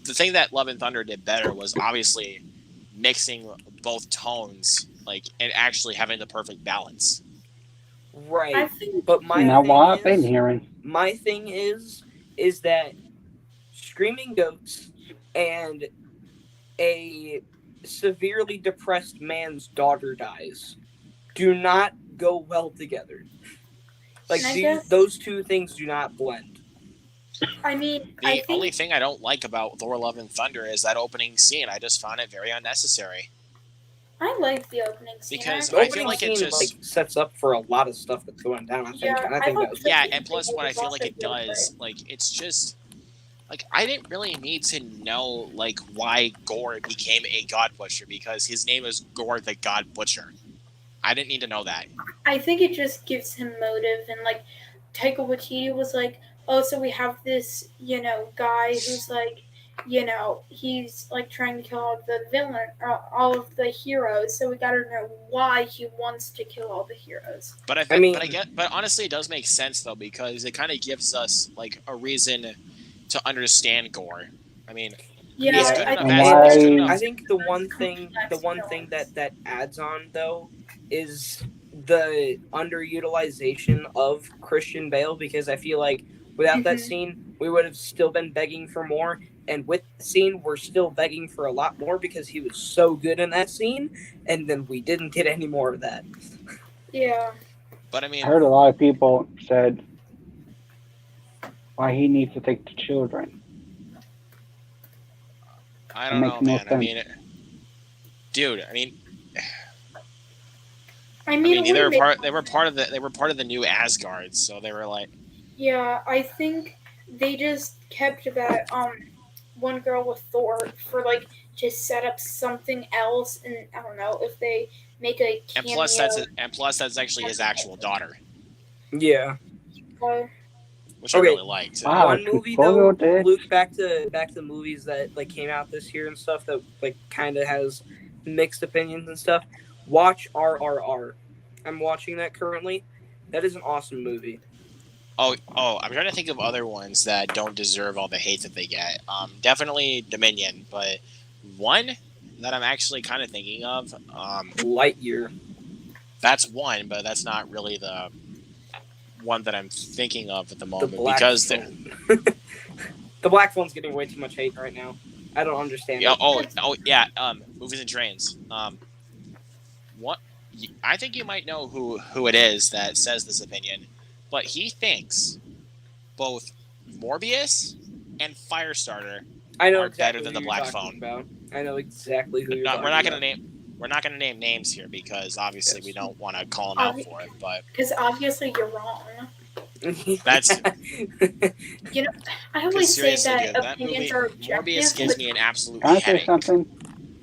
the thing that Love and Thunder did better was obviously mixing both tones, like, and actually having the perfect balance. I right. think But my Now, thing what I've been is, hearing, my thing is that screaming goats and a severely depressed man's daughter dies do not go well together. Like I guess those two things do not blend. I mean I The only think thing I don't like about Thor: Love and Thunder is that opening scene. I just found it very unnecessary I like the opening scene. because The I feel opening like it scene just sets up for a lot of stuff that's going down. I think, Yeah, and I I think that thought was yeah, Tricky and plus what I was feel like also it really does, great. like, it's just like I didn't really need to know like why Gore became a God Butcher because his name is Gore the God Butcher. I didn't need to know that. I think it just gives him motive, and like Taika Waititi was like, "Oh, so we have this, guy who's like, he's like trying to kill all the villain, all of the heroes. So we got to know why he wants to kill all the heroes." I mean, but honestly, it does make sense though because it kind of gives us like a reason to understand Gore. I mean, he's Yeah, good I enough think and as Gore he's good why I enough. think the one complex thing villains. that adds on though is the underutilization of Christian Bale because I feel like without that Hmm. scene we would have still been begging for more, and with the scene we're still begging for a lot more because he was so good in that scene, and then we didn't get any more of that. Yeah, But I I mean, heard a lot of people said why he needs to take the children. I It don't makes know, no man. I sense. mean, dude. I I mean mean, it would have made. they were part of the new Asgard, so they were like, Yeah, I think they just kept that one girl with Thor for like to set up something else, and I don't know if they make a cameo. and plus that's actually his actual daughter, Yeah. Uh, which I Okay. really liked. Wow, One to movie spoil though, this. Luke, back to movies that like came out this year and stuff that like kind of has mixed opinions and stuff. Watch RRR. I'm watching that currently. That is an awesome movie. I'm trying to think of other ones that don't deserve all the hate that they get. Definitely Dominion, but one that I'm actually kind of thinking of, Lightyear. that's one, but that's not really the one that I'm thinking of at the The moment black because phone. The black phone's getting way too much hate right now. I don't understand it. yeah, movies and trains. What I think you might know who it is that says this opinion, but he thinks both Morbius and Firestarter I know are better exactly than who the you're black talking phone. about. I know exactly who you're No, talking about. we're not gonna name names here because obviously Yes. we don't want to call them out for it. But Because obviously you're wrong. that's You know, I because always say seriously, that dude, that opinions movie are Morbius objective, gives me an absolute Can I say headache. something?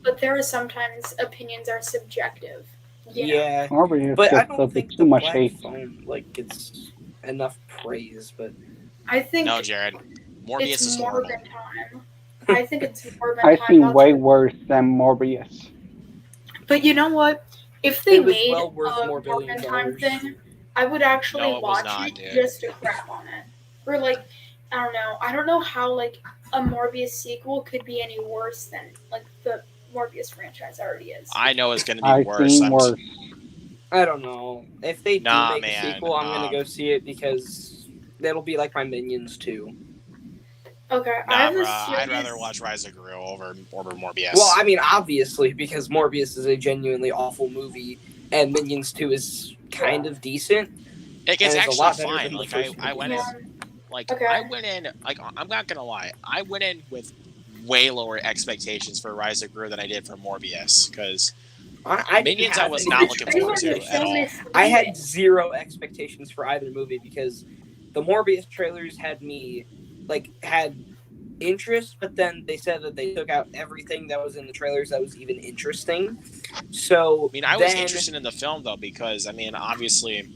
but there are sometimes opinions are subjective. You know? Yeah, Morbius but I gets don't a bit think too the much black hate. phone gets enough praise. But I think No, Jared, Morbius it's is more horrible. than time. I think it's more than I've time. seen That's way what, worse than Morbius. but you know what? If they it was made well worth a more more billion than time dollars. thing, I would actually No, it was watch not, it dude. just to crap on it. Or like, I don't know. I don't know how like a Morbius sequel could be any worse than like the Morbius franchise already is. I know it's gonna be I've worse. seen worse. I don't know. If they do Nah, make man, a sequel, I'm gonna go see it because that'll be like my Minions 2. Okay, I Nah, have a bruh, serious. I'd rather watch Rise of Gru over Morbius. Well, I mean, obviously, because Morbius is a genuinely awful movie, and Minions 2 is kind of decent. it's and it's a actually lot better fine. than the Like first I went in, Yeah. like Okay. I went in, like I'm not gonna lie, I went in with way lower expectations for Rise of Gru than I did for Morbius because I Minions didn't I have was any not looking forward to expectations. at all. I had zero expectations for either movie because the Morbius trailers had interest, but then they said that they took out everything that was in the trailers that was even interesting. So I mean, I was interested in the film though because I mean, obviously,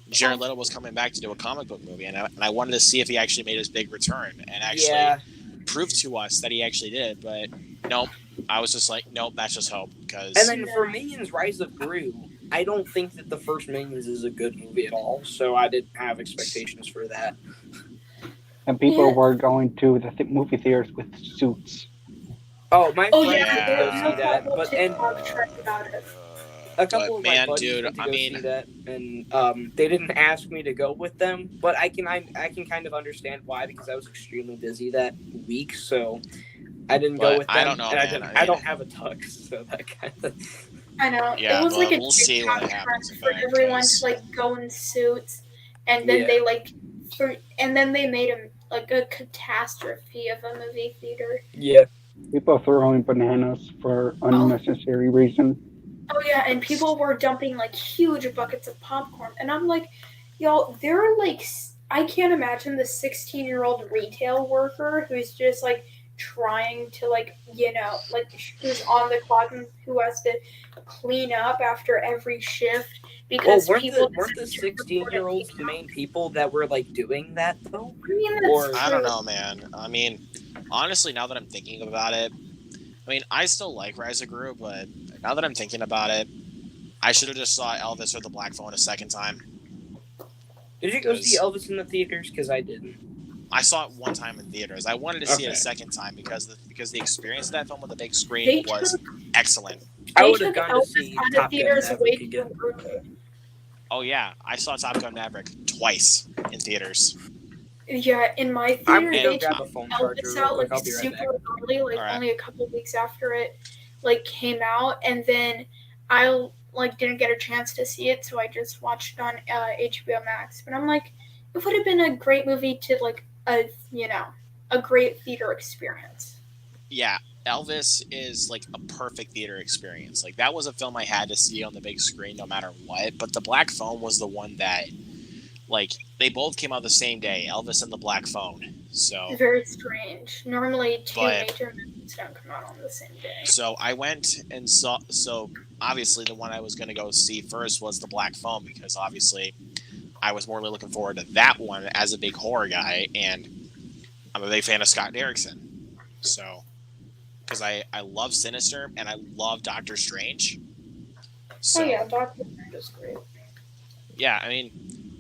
Jared Leto was coming back to do a comic book movie, and I wanted to see if he actually made his big return and actually prove to us that he actually did. But nope, I was just like, nope, that's just hope. Because and then for Minions: Rise of Gru, I don't think that the first Minions is a good movie at all, so I didn't have expectations for that. And people were going to the movie theaters with suits. Oh, my friend yeah, went to go see that, but and about it. a couple of my buddies dude, went to go see that, and they didn't ask me to go with them. But I can kind of understand why because I was extremely busy that week, so I didn't go with them. I don't know, and man. I don't have a tux, so that kind of. I know. Yeah, it was like a we'll see what happens for everyone to like go in suits, and then they and then they made him like a catastrophe of a movie theater. Yeah. People throwing bananas for unnecessary reason. Oh yeah, and people were dumping like huge buckets of popcorn, and I'm like, y'all, there are like I can't imagine the 16-year-old retail worker who's just like trying to like who's on the clock and who has to clean up after every shift because weren't the 16-year-olds the main people that were like doing that though? I mean, that's I don't know, man. I mean, honestly, now that I'm thinking about it, I mean, I still like Rise of Gru, but now that I'm thinking about it, I should have just saw Elvis or the Black Phone a second time. Did you go see Elvis in the theaters? Because I didn't. I saw it one time in theaters. I wanted to see it a second time because the experience of that film with the big screen was excellent. I would have gone to see Top Gun Maverick again. Oh yeah, I saw Top Gun Maverick twice in theaters. Yeah, in my theater they took Elvis out like super early, like only a couple weeks after it like came out, and then I like didn't get a chance to see it, so I just watched it on HBO Max. But I'm like, it would have been a great movie to like a great theater experience. Yeah, Elvis is like a perfect theater experience. Like that was a film I had to see on the big screen no matter what. But the Black Phone was the one that, like, they both came out the same day, Elvis and the Black Phone. So very strange. Normally, two major movies don't come out on the same day. So I went and saw. So obviously, the one I was going to go see first was the Black Phone because obviously, I was more looking forward to that one as a big horror guy, and I'm a big fan of Scott Derrickson. So, because I love Sinister and I love Doctor Strange. So, Doctor Strange is great. Yeah, I mean,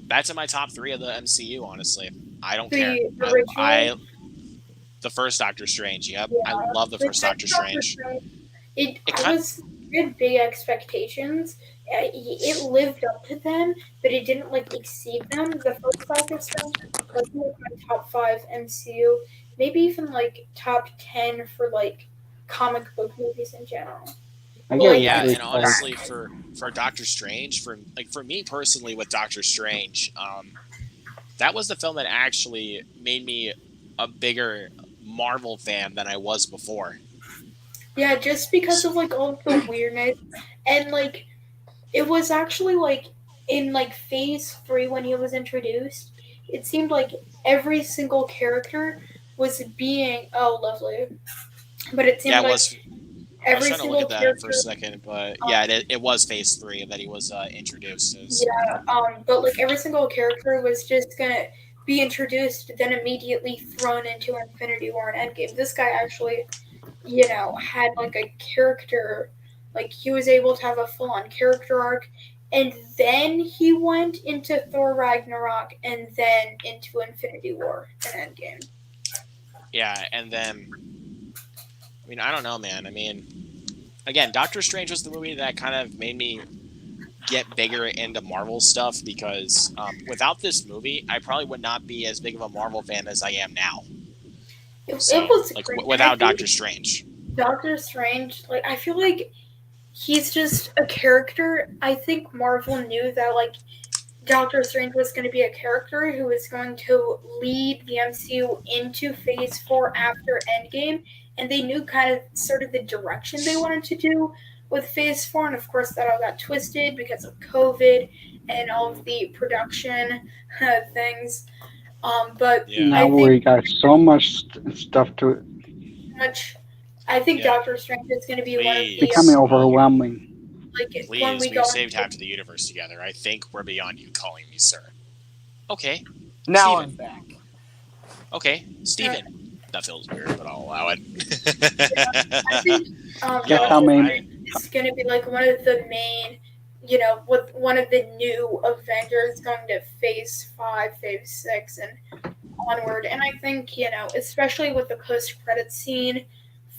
that's in my top 3 of the MCU. Honestly, I don't care. The first Doctor Strange. Yep, yeah, I love the first Doctor Strange. I had big expectations, it lived up to them, but it didn't like exceed them. The first Doctor Strange is definitely like my top 5 MCU, maybe even like top 10 for like comic book movies in general. I But get like Yeah, really and cold. honestly, for Doctor Strange, for me personally with Doctor Strange, that was the film that actually made me a bigger Marvel fan than I was before. yeah, just because of like all of the weirdness and like it was actually like in like phase 3 when he was introduced, it seemed like every single character was being lovely, but it Yeah, seemed it like was. I was every trying to look single at that for a character. second, but yeah, it was Phase 3 that he was introduced as. Yeah, but like every single character was just gonna be introduced, then immediately thrown into Infinity War and Endgame. This guy actually, had like a character, like he was able to have a full on character arc, and then he went into Thor Ragnarok and then into Infinity War and Endgame. Yeah, and then I mean, I don't know, man. I mean, again, Doctor Strange was the movie that kind of made me get bigger into Marvel stuff because without this movie, I probably would not be as big of a Marvel fan as I am now. It So, was like, great, and I without think Doctor Strange. Doctor Strange, like I feel like he's just a character. I think Marvel knew that like Doctor Strange was going to be a character who was going to lead the MCU into Phase 4 after Endgame, and they knew kind of sort of the direction they wanted to do with Phase 4, and of course that all got twisted because of COVID and all of the production things. But Yeah, Now I think we got so much stuff to much. I think yeah. Doctor Strange is going to be one of the becoming Please, overwhelming. like when please, we we've go saved into half of the universe together. I think we're beyond you calling me sir. Okay, Now Steven. I'm back. Okay, Steven. That feels weird, but I'll allow it. I think Guess how Doctor Yo, many? I Strange is going to be like one of the main, with one of the new Avengers going to Phase 5, Phase 6, and onward. And I think, especially with the post-credit scene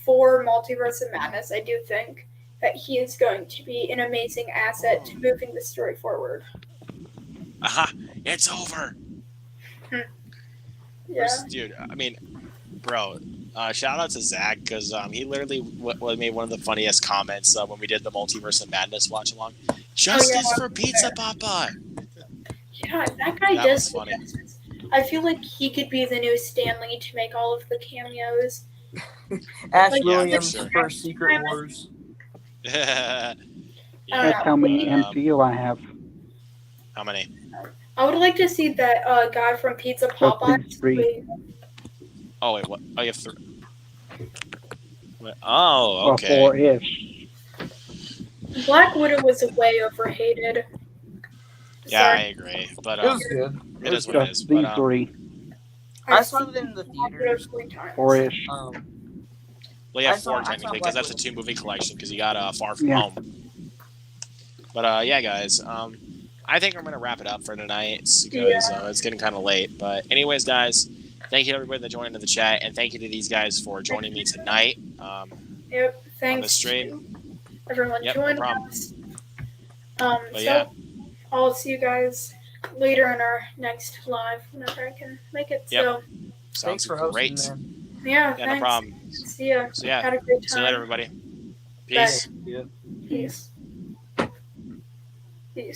for Multiverse of Madness, I do think that he is going to be an amazing asset to moving the story forward. aha, it's over. Yeah. Dude, I mean, bro, shout out to Zach because he literally made one of the funniest comments when we did the Multiverse of Madness watch along. Justice for Pizza Papa. Yeah, that guy That does was the funny. justice. I feel like he could be the new Stan Lee to make all of the cameos. Ash Like, Williams for sure. for Secret Wars. Yeah, Guess how many but, MCU I have? how many? I would like to see that guy from Pizza Just Popeyes. these three. Oh wait, what? Oh, you have three. Oh, Or okay. 4-ish. Black Widow was way overhated. Yeah, I Sorry. agree. But It was good. it is what it Just is. these But three. I saw it in the Black Widow theaters. 3 times. 4-ish. Um, well, yeah, I saw- four I saw technically Black because that's a Widow. 2-movie collection because you got Far From Yeah. Home. But yeah, guys, I think I'm gonna wrap it up for tonight because it's getting kind of late. But anyways, guys, thank you to everybody that joined into the chat, and thank you to these guys for joining me tonight. Yep. On the Thanks stream. to everyone Yep, no joining problem. us. But So yeah, I'll see you guys later in our next live whenever I can make it. Yep. So sounds thanks for hosting, great. man. yeah, Yeah, thanks. no problem. See ya. So yeah, Had a great see you later, time. everybody. Bye. Peace. Yeah. Peace.